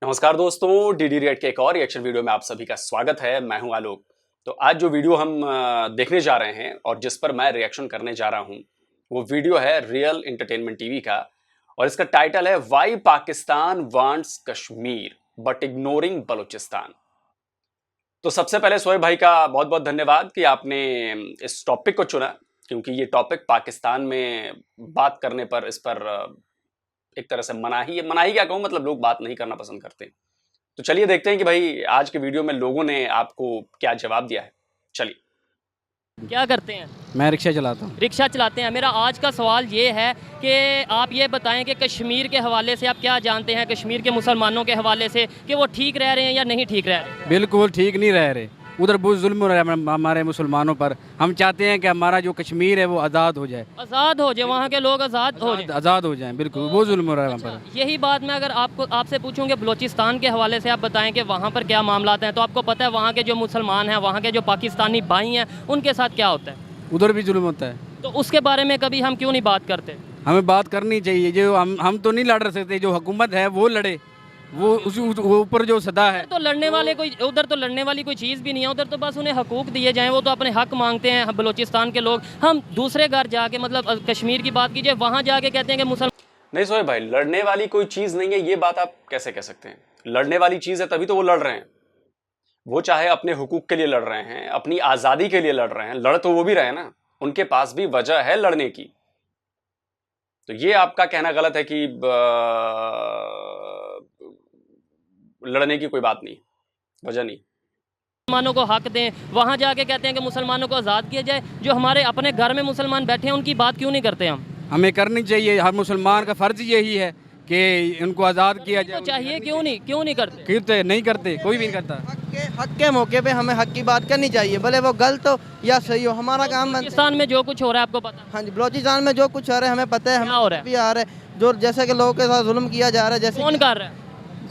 नमस्कार दोस्तों, DD react के एक और रिएक्शन वीडियो में आप सभी का स्वागत है। मैं हूं आलोक। तो आज जो वीडियो हम देखने जा रहे हैं और जिस पर मैं रिएक्शन करने जा रहा हूं वो वीडियो है रियल एंटरटेनमेंट टीवी का और इसका टाइटल है why Pakistan wants Kashmir but ignoring Balochistan. तो सबसे पहले सोहेब भाई का बहुत बहुत धन्यवाद कि आपने इस टॉपिक को चुना, क्योंकि ये टॉपिक पाकिस्तान में बात करने पर इस पर एक तरह से मनाही क्या कहूं, मतलब लोग बात नहीं करना पसंद करते। तो चलिए देखते हैं कि भाई आज के वीडियो में लोगों ने आपको क्या जवाब दिया है। चलिए। क्या करते हैं? मैं रिक्शा चलाता हूँ। रिक्शा चलाते हैं। मेरा आज का सवाल ये है कि आप ये बताएं कि कश्मीर के हवाले से आप क्या जानते हैं, कश्मीर के मुसलमानों के हवाले से, कि वो ठीक रह रहे हैं या नहीं ठीक रह रहे? बिल्कुल ठीक नहीं रह रहे। उधर बहुत जुल्म हो रहा है हमारे मुसलमानों पर। हम चाहते हैं कि हमारा जो कश्मीर है वो आज़ाद हो जाए। आज़ाद हो जाए, वहाँ के लोग आज़ाद हो जाए। आज़ाद हो जाएं, बिल्कुल बहुत जुल्म हो रहा है वहाँ पर। यही बात मैं अगर आपसे पूछूं कि बलूचिस्तान के हवाले से आप बताएं कि वहाँ पर क्या मामला हैं, तो आपको पता है वहाँ के जो मुसलमान हैं, वहाँ के जो पाकिस्तानी भाई हैं, उनके साथ क्या होता है? उधर भी जुल्म होता है। तो उसके बारे में कभी हम क्यों नहीं बात करते? हमें बात करनी चाहिए। जो हम तो नहीं लड़ सकते, जो हुकूमत है वो लड़े। वो उसी ऊपर जो सदा है तो लड़ने वाले कोई उधर तो लड़ने वाली कोई चीज़ भी नहीं है। उधर तो बस उन्हें हकूक दिए जाएं, वो तो अपने हक मांगते हैं बलूचिस्तान के लोग। हम दूसरे घर जाके, मतलब कश्मीर की बात कीजिए, वहाँ जाके कहते हैं कि मुसलमान नहीं सोहेब भाई, लड़ने वाली कोई चीज नहीं है, ये बात आप कैसे कह सकते हैं? लड़ने वाली चीज है तभी तो वो लड़ रहे हैं। वो चाहे अपने हुकूक के लिए लड़ रहे हैं, अपनी आजादी के लिए लड़ रहे हैं, लड़ तो वो भी रहे ना, उनके पास भी वजह है लड़ने की। तो ये आपका कहना गलत है कि लड़ने की कोई बात नहीं, वजह नहीं। मुसलमानों को हक दें, वहाँ जाके कहते हैं कि मुसलमानों को आज़ाद किया जाए। जो हमारे अपने घर में मुसलमान बैठे हैं उनकी बात क्यों नहीं करते हम? हमें करनी चाहिए। हर मुसलमान का फ़र्ज यही है कि उनको आज़ाद किया जाए। तो चाहिए क्यों नहीं करते? करते नहीं करते, कोई भी नहीं करता। हक के मौके पे हमें हक की बात करनी चाहिए, भले वो गलत हो या सही हो। हमारा काम बलूचिस्तान में जो कुछ हो रहा है आपको पता है? हाँ जी, बलूचिस्तान में जो कुछ हो रहा है हमें पता है। क्या हो रहा है? भी आ रहा है जो जैसे कि लोगों के साथ जुल्म किया जा रहा है। जैसे कौन कर रहा है?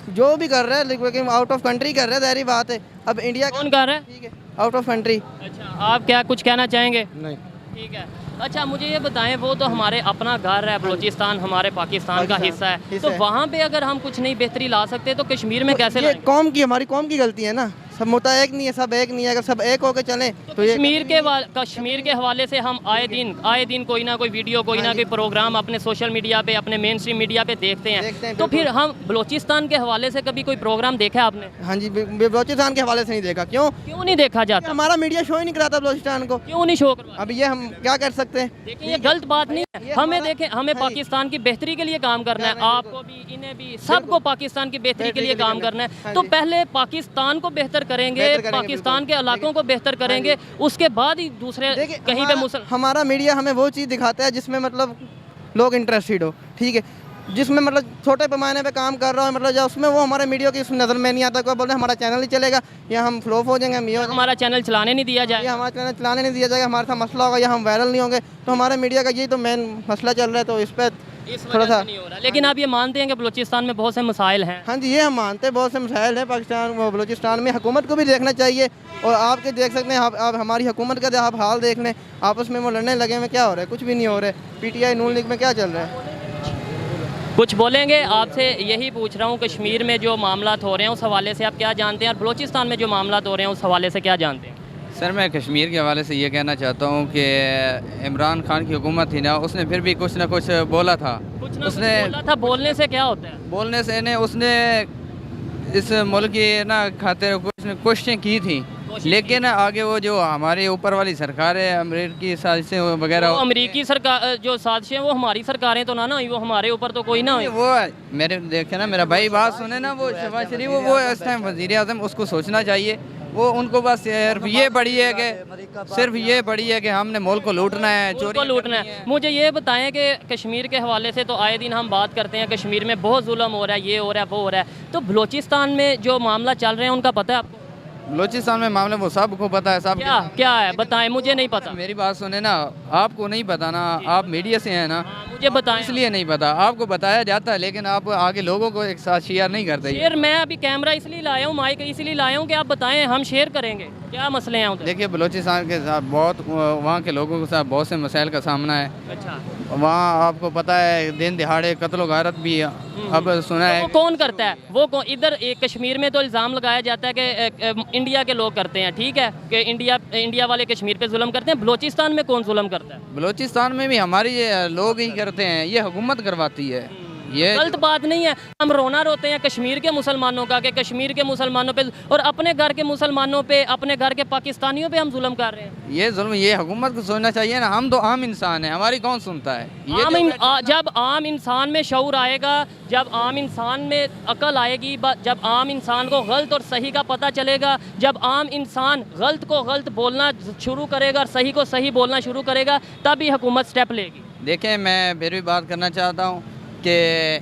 जो भी कर रहा है, लेकिन आउट ऑफ कंट्री कर रहा है, ज़ाहिर बात है। अब इंडिया कौन कर रहा है? ठीक है, आउट ऑफ कंट्री। अच्छा, आप क्या कुछ कहना चाहेंगे? नहीं, ठीक है। अच्छा, मुझे ये बताएं, वो तो हमारे अपना घर है, बलूचिस्तान हमारे पाकिस्तान का हिस्सा है, तो वहाँ पे अगर हम कुछ नहीं बेहतरी ला सकते तो कश्मीर में कैसे ये लाएंगे? हमारी कौम की गलती है ना। सब मुद्दा एक नहीं है, सब एक नहीं है। अगर सब एक होकर चले तो ये कश्मीर के हवाले से हम आए दिन कोई ना कोई वीडियो, कोई ना कोई प्रोग्राम अपने सोशल मीडिया पे, अपने मेन स्ट्रीम मीडिया पे देखते हैं। तो फिर हम बलूचिस्तान के हवाले से कभी कोई प्रोग्राम देखा है आपने? हाँ जी, बलूचिस्तान के हवाले से नहीं देखा। क्यों नहीं देखा जाता? हमारा मीडिया शो ही नहीं कराता बलूचिस्तान को। क्यों नहीं शो करवा? अब ये हम क्या कर सकते हैं? देखिए, ये गलत बात नहीं है। हमें पाकिस्तान की बेहतरी के लिए काम करना है। आपको भी, इन्हें भी, सबको पाकिस्तान की बेहतरी के लिए काम करना है। तो पहले पाकिस्तान को बेहतर करेंगे, पाकिस्तान के इलाकों को बेहतर करेंगे, उसके बाद ही दूसरे कहीं पे हमारा मीडिया हमें वो चीज़ दिखाता है जिसमें मतलब लोग इंटरेस्टेड हो, ठीक है, जिसमें मतलब छोटे पैमाने पे काम कर रहा है, मतलब या उसमें वो हमारे मीडिया की नज़र में नहीं आता। कोई बोलते हमारा चैनल नहीं चलेगा या हम फ्लॉप हो जाएंगे, हमारा चैनल चलाने नहीं दिया जाएगा, हमारा चैनल चलाने नहीं दिया जाएगा, हमारे साथ मसला होगा या हम वायरल नहीं होंगे। तो हमारे मीडिया का यही तो मेन मसला चल रहा है। तो इस पर थोड़ा सा नहीं हो रहा। लेकिन आप ये मानते हैं कि बलूचिस्तान में बहुत से मसाइल हैं? हाँ जी, ये हम मानते हैं, बहुत से मसाइल हैं पाकिस्तान और बलूचिस्तान में। हुकूमत को भी देखना चाहिए और आपके देख सकते हैं, आप हमारी हुकूमत का आप हाल देख लें। आपस में वो लड़ने लगे हुए, क्या हो रहा है? कुछ भी नहीं हो रहा है। PTI नून लीग में क्या चल रहा है? कुछ बोलेंगे? आपसे यही पूछ रहा हूँ, कश्मीर में जो मामला हो रहे हैं उस हवाले से आप क्या जानते हैं, और बलूचिस्तान में जो मामला हो रहे हैं उस हवाले से क्या जानते हैं? सर, मैं कश्मीर के हवाले से ये कहना चाहता हूँ कि इमरान खान की हुकूमत थी ना, उसने फिर भी कुछ ना कुछ बोला था। उसने बोला था। बोलने से क्या होता है? बोलने से ने उसने इस मुल्क की ना खातिर कुछ कोशिशें की थी, लेकिन आगे वो जो हमारे ऊपर वाली सरकार है, अमेरिकी साजिशें वगैरह, अमेरिकी सरकार जो साजिशें, वो हमारी सरकारें तो ना हुई, वो हमारे ऊपर तो कोई ना हुई। वो मेरे देखे ना, मेरा भाई बात सुने ना, वो शहबाज शरीफ वो इस टाइम वज़ीर आज़म, उसको सोचना चाहिए। वो उनको बस सिर्फ ये बड़ी है कि हमने मुल्क को लूटना है, चोरी को लूटना है। मुझे ये बताएं कि कश्मीर के हवाले से तो आए दिन हम बात करते हैं, कश्मीर में बहुत जुल्म हो रहा है, ये हो रहा है, वो हो रहा है। तो बलूचिस्तान में जो मामला चल रहे हैं उनका पता है आपको? बलूचिस्तान में मामले वो सबको पता है। सब क्या है बताएं, मुझे नहीं पता। मेरी बात सुने ना, आपको नहीं पता ना, आप मीडिया से हैं ना, मुझे बताएं। इसलिए नहीं पता। आपको बताया जाता है लेकिन आप आगे लोगों को एक साथ शेयर नहीं करते। शेयर मैं अभी कैमरा इसलिए लाया हूँ, माइक इसलिए लाया हूँ कि आप बताएं, हम शेयर करेंगे। क्या मसले हैं उधर? देखिए बलूचिस्तान के साथ बहुत वहाँ के लोगों के साथ बहुत से मसाइल का सामना है। अच्छा, वहाँ आपको पता है दिन दिहाड़े कत्ल गारत भी अब सुना वो है। कौन करता है? वो कौन? इधर कश्मीर में तो इल्ज़ाम लगाया जाता है कि इंडिया के लोग करते हैं, ठीक है, कि इंडिया वाले कश्मीर पे जुल्म करते हैं। बलूचिस्तान में कौन जुल्म करता है? बलूचिस्तान में भी हमारे ये लोग ही करते हैं, ये हुकूमत करवाती है। ये गलत बात नहीं है। हम रोना रोते हैं कश्मीर के मुसलमानों का कि कश्मीर के मुसलमानों पे और अपने घर के मुसलमानों पे, अपने घर के पाकिस्तानियों पे हम जुल्म कर रहे हैं। ये जुल्म ये हुकूमत को सोचना चाहिए ना। हम तो आम इंसान हैं, हमारी कौन सुनता है? जब आम इंसान में शऊर आएगा, जब आम इंसान में अकल आएगी, जब आम इंसान को गलत और सही का पता चलेगा, जब आम इंसान गलत को गलत बोलना शुरू करेगा और सही को सही बोलना शुरू करेगा, तभी हुकूमत स्टेप लेगी। देखें, मैं फिर भी बात करना चाहता हूँ कि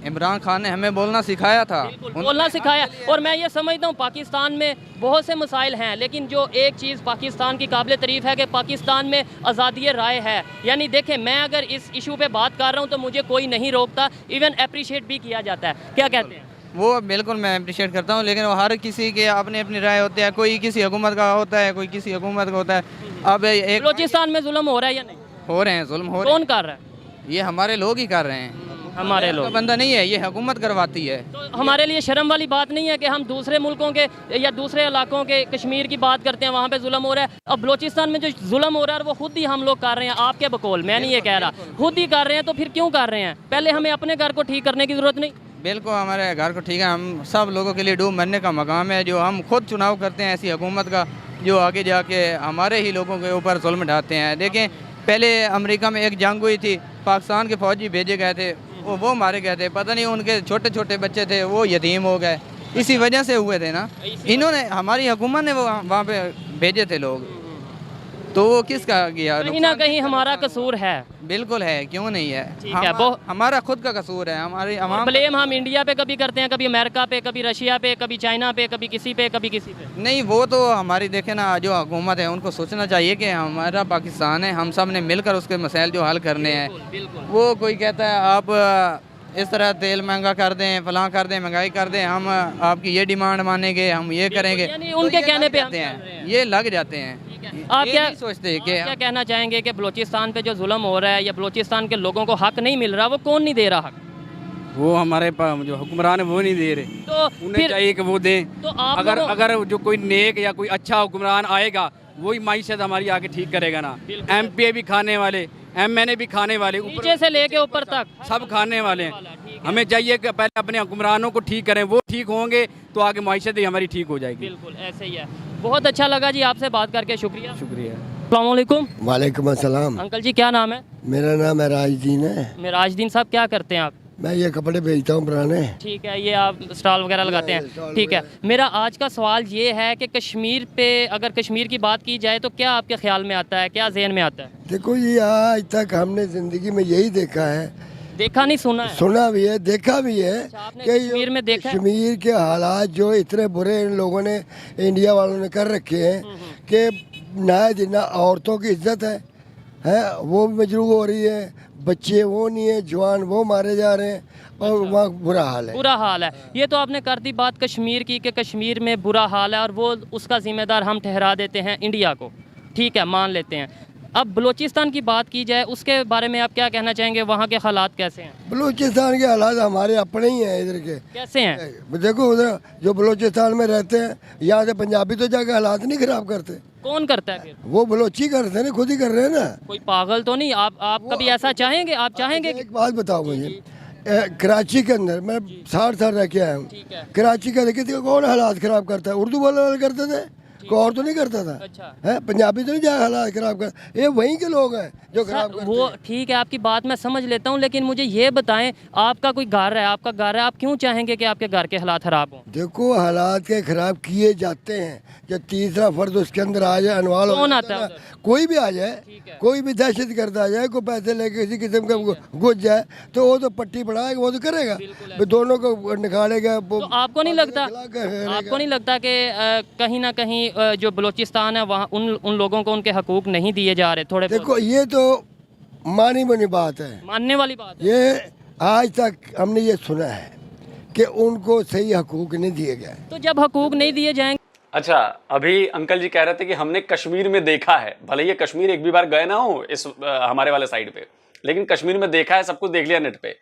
इमरान खान ने हमें बोलना सिखाया था। बोलना सिखाया। और मैं ये समझता हूँ पाकिस्तान में बहुत से मसाइल हैं, लेकिन जो एक चीज़ पाकिस्तान की काबिल तारीफ़ है कि पाकिस्तान में आज़ादी राय है। यानी देखें, मैं अगर इस इशू पे बात कर रहा हूँ तो मुझे कोई नहीं रोकता, इवन अप्रिशिएट भी किया जाता है। क्या कहते हैं? वो बिल्कुल मैं अप्रिशिएट करता हूँ, लेकिन वो हर किसी के अपनी अपनी राय होती है। कोई किसी हुकूमत का होता है, कोई किसी हुकूमत का होता है। अब एक बलूचिस्तान में जुल्म हो रहा है या नहीं? हो रहे हैं, जुल्म हो रहे कौन कर रहा है? हैं। ये हमारे लोग ही कर रहे हैं, हमारे का लोग। बंदा नहीं है, ये हुकूमत करवाती है। तो हमारे लिए शर्म वाली बात नहीं है कि हम दूसरे मुल्कों के या दूसरे इलाकों के कश्मीर की बात करते हैं, वहाँ पे जुल्म हो रहा है। अब बलूचिस्तान में जो जुल्म हो रहा है वो खुद ही हम लोग कर रहे हैं, आपके बकौल, मैं नहीं ये कह रहा, खुद ही कर रहे हैं। तो फिर क्यों कर रहे हैं? पहले हमें अपने घर को ठीक करने की ज़रूरत नहीं? बिल्कुल, हमारे घर को ठीक है। हम सब लोगों के लिए डूब मरने का मकाम है जो हम खुद चुनाव करते हैं ऐसी हुकूमत का जो आगे जाके हमारे ही लोगों के ऊपर जुल्म ढाते हैं। देखें, पहले अमेरिका में एक जंग हुई थी, पाकिस्तान के फौजी भेजे गए थे, वो मारे गए थे। पता नहीं उनके छोटे छोटे बच्चे थे, वो यतीम हो गए, इसी वजह से हुए थे ना। इन्होंने, हमारी हुकूमत ने वो वहाँ पे भेजे थे लोग, तो वो किसका किया? कहीं ना कहीं हमारा कसूर है। बिल्कुल है, क्यों नहीं है? ठीक है, वो हमारा खुद का कसूर है। हमारी ब्लेम हम इंडिया पे कभी करते हैं, कभी अमेरिका पे, कभी रशिया पे, कभी चाइना पे, कभी किसी पे, कभी किसी पे। नहीं, वो तो हमारी देखे ना, जो हुकूमत है उनको सोचना चाहिए कि हमारा पाकिस्तान है, हम सब ने मिलकर उसके मसाइल जो हल करने हैं। वो कोई कहता है आप इस तरह तेल महंगा कर दें, फलां कर दें, महंगाई कर दें, हम आपकी ये डिमांड मानेंगे, हम ये करेंगे। यानी उनके कहने पे हम कहते कर हैं, रहे हैं। ये लग जाते हैं। आप ये क्या नहीं सोचते कि क्या कहना चाहेंगे कि बलूचिस्तान पे जो जुल्म हो रहा है या बलूचिस्तान के लोगों को हक नहीं मिल रहा, वो कौन नहीं दे रहा हक? वो हमारे जो हुक्मरान है वो नहीं दे रहे, तो उन्हें फिर चाहिए कि वो दें। तो आप अगर जो कोई नेक या कोई अच्छा हुक्मरान आएगा वही माईशत हमारी आके ठीक करेगा ना। एमपीए भी खाने वाले, एमएनए भी खाने वाले, नीचे से लेके ऊपर तक सब खाने वाले हैं। हमें चाहिए कि पहले अपने हुक्मरानों को ठीक करें, वो ठीक होंगे तो आगे माईशत ही हमारी ठीक हो जाएगी। बिल्कुल ऐसे ही है। बहुत अच्छा लगा जी आपसे बात करके, शुक्रिया। शुक्रिया। अस्सलाम वालेकुम। वालेकुम अस्सलाम। अंकल जी क्या नाम है? मेरा नाम है राजदीन है। मिराजुद्दीन साहब, क्या करते हैं आप? मैं ये कपड़े बेचता हूँ पुराने। ठीक है, ये आप स्टॉल वगैरह लगाते हैं, ठीक है। मेरा आज का सवाल ये है कि कश्मीर पे, अगर कश्मीर की बात की जाए तो क्या आपके ख्याल में आता है, क्या जहन में आता है? देखो, ये आज तक हमने ज़िंदगी में यही देखा है, देखा नहीं सुना है? सुना भी है, देखा भी है आपने कि कश्मीर में देखा है? कश्मीर के हालात जो इतने बुरे इन लोगों ने, इंडिया वालों ने कर रखे हैं कि ना औरतों की इज्जत है वो भी मजरूह हो रही है, बच्चे वो नहीं है, जवान वो मारे जा रहे हैं और वहाँ बुरा हाल है। बुरा हाल है। ये तो आपने कर दी बात कश्मीर की कि कश्मीर में बुरा हाल है और वो उसका जिम्मेदार हम ठहरा देते हैं इंडिया को, ठीक है, मान लेते हैं। अब बलूचिस्तान की बात की जाए, उसके बारे में आप क्या कहना चाहेंगे? वहाँ के हालात कैसे हैं? बलूचिस्तान के हालात हमारे अपने ही हैं इधर के। कैसे हैं? देखो, उधर जो बलूचिस्तान में रहते हैं, यहाँ से पंजाबी तो जाके हालात नहीं खराब करते। कौन करता है फिर? वो बलोची करते हैं ना, खुद ही कर रहे हैं ना। कोई पागल तो नहीं? आप कभी ऐसा चाहेंगे? आप चाहेंगे कि एक बात बताओ मुझे, कराची के अंदर मैं 60 साल रह के आया हूँ, ठीक है, कराची के अंदर किसी को कौन हालात खराब करता है? उर्दू बोलने वाले करते थे, कोई और तो नहीं करता था। अच्छा, है पंजाबी तो नहीं जाए हालात खराब कर, ये वहीं के लोग हैं जो खराब करते वो हैं। ठीक है, आपकी बात मैं समझ लेता हूँ, लेकिन मुझे ये बताएं, आपका कोई घर है, आपका घर है, आप क्यों चाहेंगे कि आपके घर के हालात खराब हों? देखो, हालात के खराब किए जाते हैं, जब तीसरा फर्द उसके अंदर आ जाए, अनवाल हो कौन जाता आता है ना, उधर? कोई भी आ जाए, कोई भी दहशत गर्द आ जाए, कोई पैसे लेके किसी किस्म का घुस जाए, तो वो तो पट्टी बढ़ाएगा, वो तो करेगा, फिर दोनों को निकालेगा। तो आपको नहीं लगता कि कहीं ना कहीं जो बलूचिस्तान है वहाँ उन लोगों को उनके हकूक नहीं दिए जा रहे? थोड़े देखो, ये तो मानी बनी बात है, मानने वाली बात है। ये आज तक हमने ये सुना है कि उनको सही हकूक नहीं दिए गए। तो जब हकूक नहीं दिए जाएंगे अच्छा, अभी अंकल जी कह रहे थे कि हमने कश्मीर में देखा है, भले ये कश्मीर एक भी बार गए ना हो इस हमारे वाले साइड पे, लेकिन कश्मीर में देखा है, सब कुछ देख लिया नेट पे।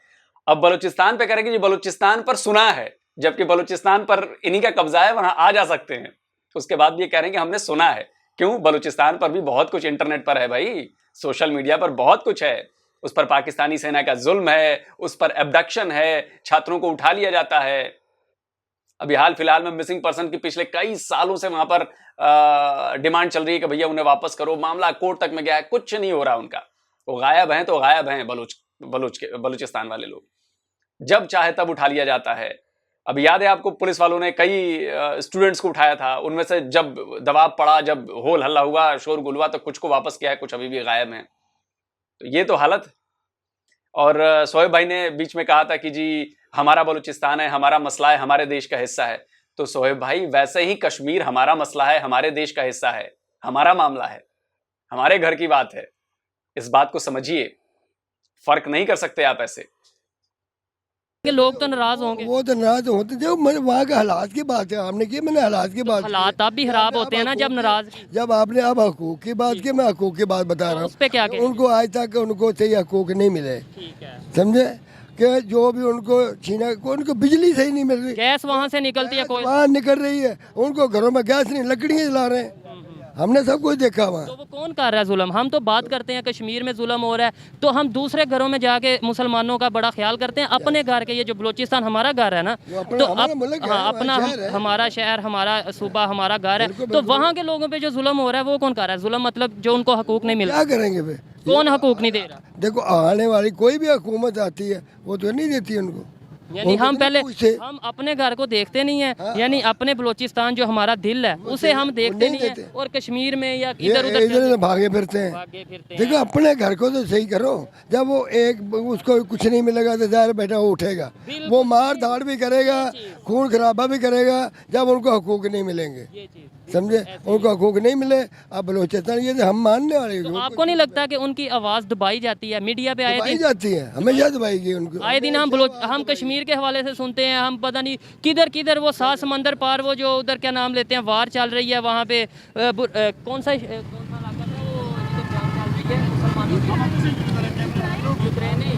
अब बलूचिस्तान पे कह रहे हैं कि जी बलूचिस्तान पर सुना है, जबकि बलूचिस्तान पर इन्हीं का कब्जा है, वहां आ जा सकते हैं। उसके बाद भी ये कह रहे हैं कि हमने सुना है। क्यों? बलूचिस्तान पर भी बहुत कुछ इंटरनेट पर है भाई, सोशल मीडिया पर बहुत कुछ है। उस पर पाकिस्तानी सेना का जुल्म है, उस पर एब्डक्शन है, छात्रों को उठा लिया जाता है। अभी हाल फिलहाल में मिसिंग पर्सन की पिछले कई सालों से वहां पर डिमांड चल रही है कि भैया उन्हें वापस करो, मामला कोर्ट तक में गया है, कुछ नहीं हो रहा उनका। वो गायब हैं तो गायब हैं बलूचिस्तान वाले लोग, जब चाहे तब उठा लिया जाता है। अब याद है आपको, पुलिस वालों ने कई स्टूडेंट्स को उठाया था, उनमें से जब दबाव पड़ा, जब होल हल्ला हुआ, शोरगुल हुआ, तो कुछ को वापस किया है, कुछ अभी भी गायब हैं। तो ये तो हालत। और शोएब भाई ने बीच में कहा था कि जी हमारा बलूचिस्तान है, हमारा मसला है, हमारे देश का हिस्सा है। तो शोएब भाई, वैसे ही कश्मीर हमारा मसला है, हमारे देश का हिस्सा है, हमारा मामला है, हमारे घर की बात है। इस बात को समझिए, फर्क नहीं कर सकते आप ऐसे। कि लोग तो नाराज होंगे। वो तो नाराज होते, जो वहाँ के हालात की बात है, आपने की, मैंने हालात की बात की। हालात आप भी खराब होते हैं ना जब नाराज। जब आपने अब हकूक की बात की, मैं हकूक की बात बता रहा उस पे क्या हूँ। कहें? उनको आज तक उनको सही हकूक नहीं मिले, ठीक है। समझे? कि जो भी उनको छीना, उनको बिजली सही नहीं मिल रही, गैस वहां से निकलती है, कोई वहाँ निकल रही है, उनको घरों में गैस नहीं, लकड़ियाँ जला रहे हैं। हमने सब कुछ देखा वहाँ। तो वो कौन कर रहा है जुल्म? हम तो बात करते हैं कश्मीर में जुल्म हो रहा है, तो हम दूसरे घरों में जाके मुसलमानों का बड़ा ख्याल करते हैं। अपने घर के, ये जो बलूचिस्तान हमारा घर है ना, तो अपना हमारा शहर, हमारा सूबा, हमारा घर है, तो वहाँ के लोगों पे जो जुल्म हो रहा है वो कौन कर रहा है? जुल्म मतलब जो उनको हकूक नहीं मिल रहा, क्या करेंगे वे? कौन हकूक नहीं दे रहा? देखो, आने वाली कोई भी हुकूमत आती है वो तो नहीं देती उनको। यानी हम पहले हम अपने घर को देखते नहीं है। हाँ, यानी अपने बलूचिस्तान जो हमारा दिल है उसे हम देखते नहीं है, और कश्मीर में या इधर उधर भागे फिरते हैं। देखो, अपने घर को तो सही करो। जब वो एक उसको कुछ नहीं मिलेगा तो जाहिर बेटा वो उठेगा, वो मार धाड़ भी करेगा, खून खराबा भी करेगा, जब उनको हकूक नहीं मिलेंगे, समझे? उनको हकूक नहीं मिले। अब बलूचिस्तान ये तो हम मानने वाले। तो आपको नहीं लगता कि उनकी आवाज़ दबाई जाती है? मीडिया पे आए दिन जाती है, हमेशा दबाएगी उनको। आए दिन हम कश्मीर के हवाले से सुनते हैं, हम पता नहीं किधर किधर वो 7 समंदर पार, वो जो उधर क्या नाम लेते हैं, वार चल रही है वहाँ पे। कौन सा इलाका था वो,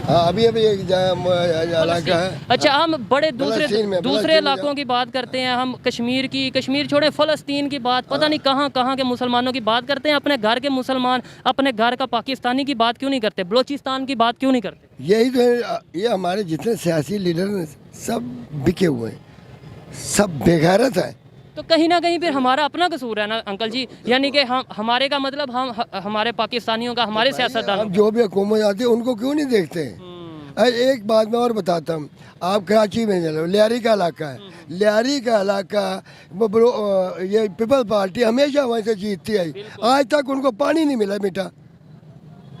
हाँ, अभी एक इलाका है। अच्छा, हम बड़े दूसरे फलस्तीन इलाकों की बात करते हैं, हम कश्मीर छोड़े, फलस्तीन की बात, पता नहीं कहाँ कहाँ के मुसलमानों की बात करते हैं। अपने घर के मुसलमान, अपने घर का पाकिस्तानी की बात क्यों नहीं करते? बलूचिस्तान की बात क्यों नहीं करते? यही तो है, ये हमारे जितने सियासी लीडर सब बिके हुए हैं, सब बेगैरत है। तो कहीं ना कहीं फिर हमारा अपना कसूर है ना अंकल जी? यानी कि हम, हमारे का मतलब हम हमारे पाकिस्तानियों का, हमारे सियासतदानों, जो भी हुकूमत आती है उनको क्यों नहीं देखते हैं? एक बात मैं और बताता हूँ, आप कराची में चलो, लियारी का इलाका है, लियारी का इलाका ये पीपल पार्टी हमेशा वहीं से जीतती आई, आज तक उनको पानी नहीं मिला मीठा।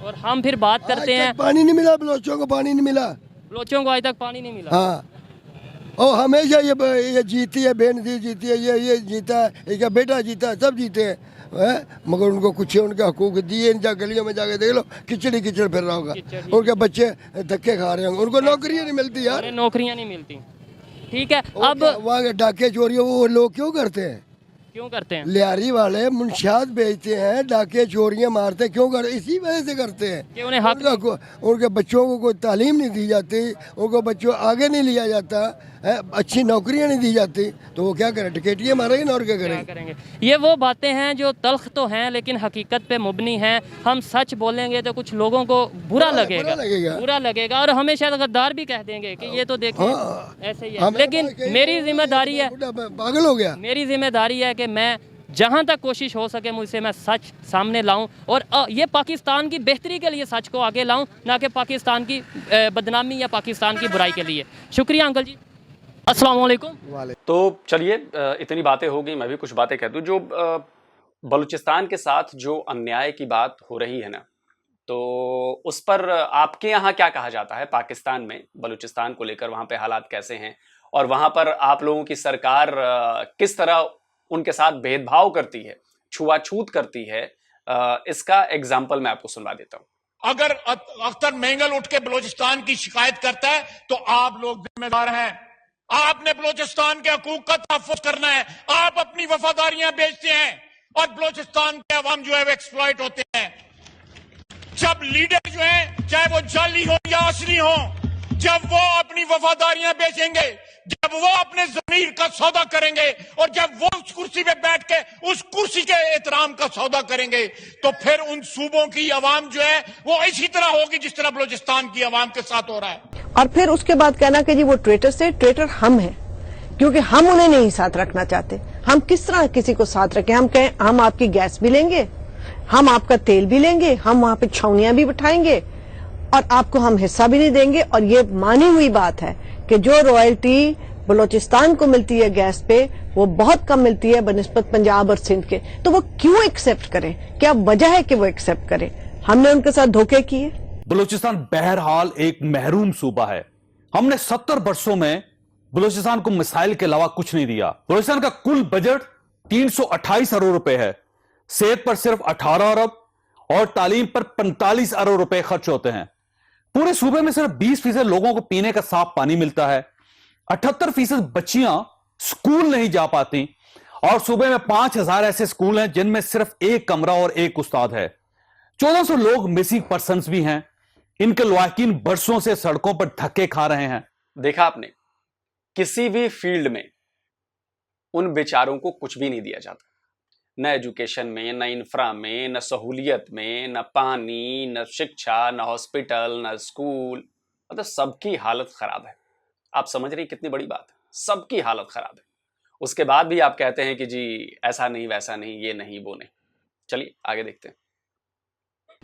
और हम फिर बात करते हैं, पानी नहीं मिला, बलोचों को पानी नहीं मिला, बलोचों को आज तक पानी नहीं मिला। हाँ, और हमेशा ये जीती है, बेनजीर जीती है, ये जीता है, इसका बेटा जीता है, सब जीते हैं, मगर उनको कुछ उनके हकूक दिए। इन गलियों में जाके देख लो, किचड़ फिर रहा होगा, उनके बच्चे धक्के खा रहे होंगे, उनको नौकरियाँ नहीं मिलती यार, नौकरियाँ नहीं मिलती। ठीक है, अब वहाँ के डाके चोरी वो लोग क्यों करते हैं? क्यों करते हैं? लियारी वाले मुंशियात बेचते हैं, डाके चोरियां मारते, क्यों कर? इसी वजह से करते हैं कि उन्हें हक, उनके बच्चों को कोई तालीम नहीं दी जाती, उनको बच्चों आगे नहीं लिया जाता है, अच्छी नौकरियां नहीं दी जाती, तो वो क्या करें? टिकटियाँ मारेंगे ना, और क्या करेंगे? ये वो बातें हैं जो तल्ख तो हैं लेकिन हकीकत पे मुबनी हैं। हम सच बोलेंगे तो कुछ लोगों को बुरा लगेगा और हमें शायद गद्दार भी कह देंगे कि ये तो देखें ऐसे ही है। लेकिन मेरी जिम्मेदारी है, पागल हो गया, मेरी जिम्मेदारी है कि मैं जहाँ तक कोशिश हो सके मुझसे मैं सच सामने लाऊं, और ये पाकिस्तान की बेहतरी के लिए सच को आगे लाऊं, ना कि पाकिस्तान की बदनामी या पाकिस्तान की बुराई के लिए। शुक्रिया अंकल जी, अस्सलाम वालेकुम। तो चलिए, इतनी बातें हो गई, मैं भी कुछ बातें कह दूं। जो बलूचिस्तान के साथ जो अन्याय की बात हो रही है ना, तो उस पर आपके यहाँ क्या कहा जाता है? पाकिस्तान में बलूचिस्तान को लेकर वहाँ पे हालात कैसे हैं, और वहाँ पर आप लोगों की सरकार किस तरह उनके साथ भेदभाव करती है, छुआछूत करती है? इसका एग्जाम्पल मैं आपको सुनवा देता हूँ। अगर अख्तर मेंगल उठ के बलूचिस्तान की शिकायत करता है तो आप लोग जिम्मेदार हैं। आपने बलूचिस्तान के हकूक का तहफ़्फ़ुज़ करना है। आप अपनी वफादारियां बेचते हैं और बलूचिस्तान के अवाम जो है वो एक्सप्लॉइट होते हैं। जब लीडर जो है चाहे वो जाली हो या असली हो, जब वो अपनी वफादारियां बेचेंगे, जब वो अपने ज़मीर का सौदा करेंगे और जब वो उस कुर्सी पे बैठ के उस कुर्सी के एहतराम का सौदा करेंगे, तो फिर उन सूबों की अवाम जो है वो इसी तरह होगी जिस तरह बलूचिस्तान की अवाम के साथ हो रहा है। और फिर उसके बाद कहना कि जी वो ट्रेटर से, ट्रेटर हम हैं क्योंकि हम उन्हें नहीं साथ रखना चाहते। हम किस तरह किसी को साथ रखें? हम कहें हम आपकी गैस भी लेंगे, हम आपका तेल भी लेंगे, हम वहां पे छावनियां भी बिठाएंगे और आपको हम हिस्सा भी नहीं देंगे। और ये मानी हुई बात है कि जो रॉयल्टी बलूचिस्तान को मिलती है गैस पे वो बहुत कम मिलती है बनिस्बत पंजाब और सिंध के। तो वो क्यों एक्सेप्ट करें? क्या वजह है कि वो एक्सेप्ट करें? हमने उनके साथ धोखे किए। बलूचिस्तान बहरहाल एक महरूम सूबा है। हमने 70 वर्षों में बलूचिस्तान को मिसाइल के अलावा कुछ नहीं दिया। बलूचिस्तान का कुल बजट 328 अरब रुपए है। सेहत पर सिर्फ 18 अरब और तालीम पर 45 अरब रुपए खर्च होते हैं। पूरे सूबे में सिर्फ 20% लोगों को पीने का साफ पानी मिलता है। 78% बच्चियां स्कूल नहीं जा पाती और सूबे में 5000 ऐसे स्कूल हैं जिनमें सिर्फ एक कमरा और एक उस्ताद है। 1400 लोग मिसिंग पर्सन्स भी हैं। इनके लवाकिन बरसों से सड़कों पर धक्के खा रहे हैं। देखा आपने, किसी भी फील्ड में उन बेचारों को कुछ भी नहीं दिया जाता, न एजुकेशन में, न इंफ्रा में, न सहूलियत में, न पानी, न शिक्षा, न हॉस्पिटल, न स्कूल। मतलब सबकी हालत खराब है। आप समझ रही कितनी बड़ी बात है? सबकी हालत खराब है। उसके बाद भी आप कहते हैं कि जी ऐसा नहीं, वैसा नहीं, ये नहीं, वो नहीं। चलिए आगे देखते हैं।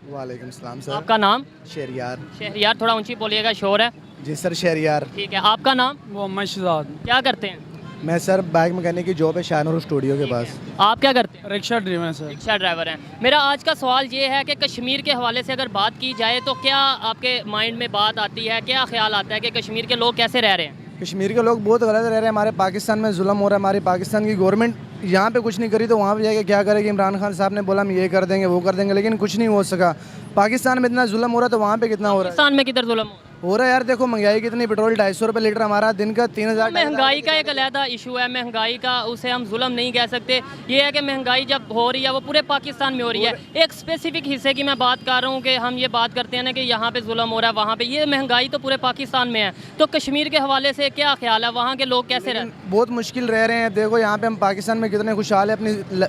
वालेकुम सलाम सर। आपका नाम? शहरियार। शहरियार, थोड़ा ऊंची बोलिएगा, शोर है। जी सर, शहरियार। ठीक है, आपका नाम? मोहम्मद शहजाद। क्या करते हैं? मैं सर बाइक मैकेनिक की जॉब है शाहनूर स्टूडियो के पास। आप क्या करते हैं? Rickshaw driver sir. Rickshaw driver हैं। मेरा आज का सवाल ये है कि कश्मीर के हवाले से अगर बात की जाए तो क्या आपके माइंड में बात आती है, क्या ख्याल आता है कि कश्मीर के लोग कैसे रह रहे हैं? कश्मीर के लोग बहुत गलत रह रहे हैं। हमारे पाकिस्तान में जुल्म हो रहा है। हमारी पाकिस्तान की गवर्नमेंट यहाँ पे कुछ नहीं करी तो वहाँ पे जाके क्या करेगी? इमरान खान साहब ने बोला हम ये कर देंगे, वो कर देंगे, लेकिन कुछ नहीं हो सका। पाकिस्तान में इतना जुल्म हो रहा है तो वहाँ पे कितना हो रहा है? पाकिस्तान में किधर जुल्म हो रहा है यार? देखो महंगाई कितनी, पेट्रोल 250 रुपये लीटर, हमारा दिन का 3000। महंगाई का एक अलहदा इशू है। महंगाई का उसे हम जुल्म नहीं कह सकते। ये है कि महंगाई जब हो रही है वो पूरे पाकिस्तान में हो रही है। एक स्पेसिफिक हिस्से की मैं बात कर रहा हूँ कि हम ये बात करते हैं ना कि यहाँ पे जुल्म हो रहा है, वहाँ पे ये महंगाई तो पूरे पाकिस्तान में है। तो कश्मीर के हवाले से क्या ख्याल है, वहाँ के लोग कैसे रह रहे हैं? बहुत मुश्किल रह रहे हैं। देखो यहाँ पे हम पाकिस्तान में कितने खुशहाल है,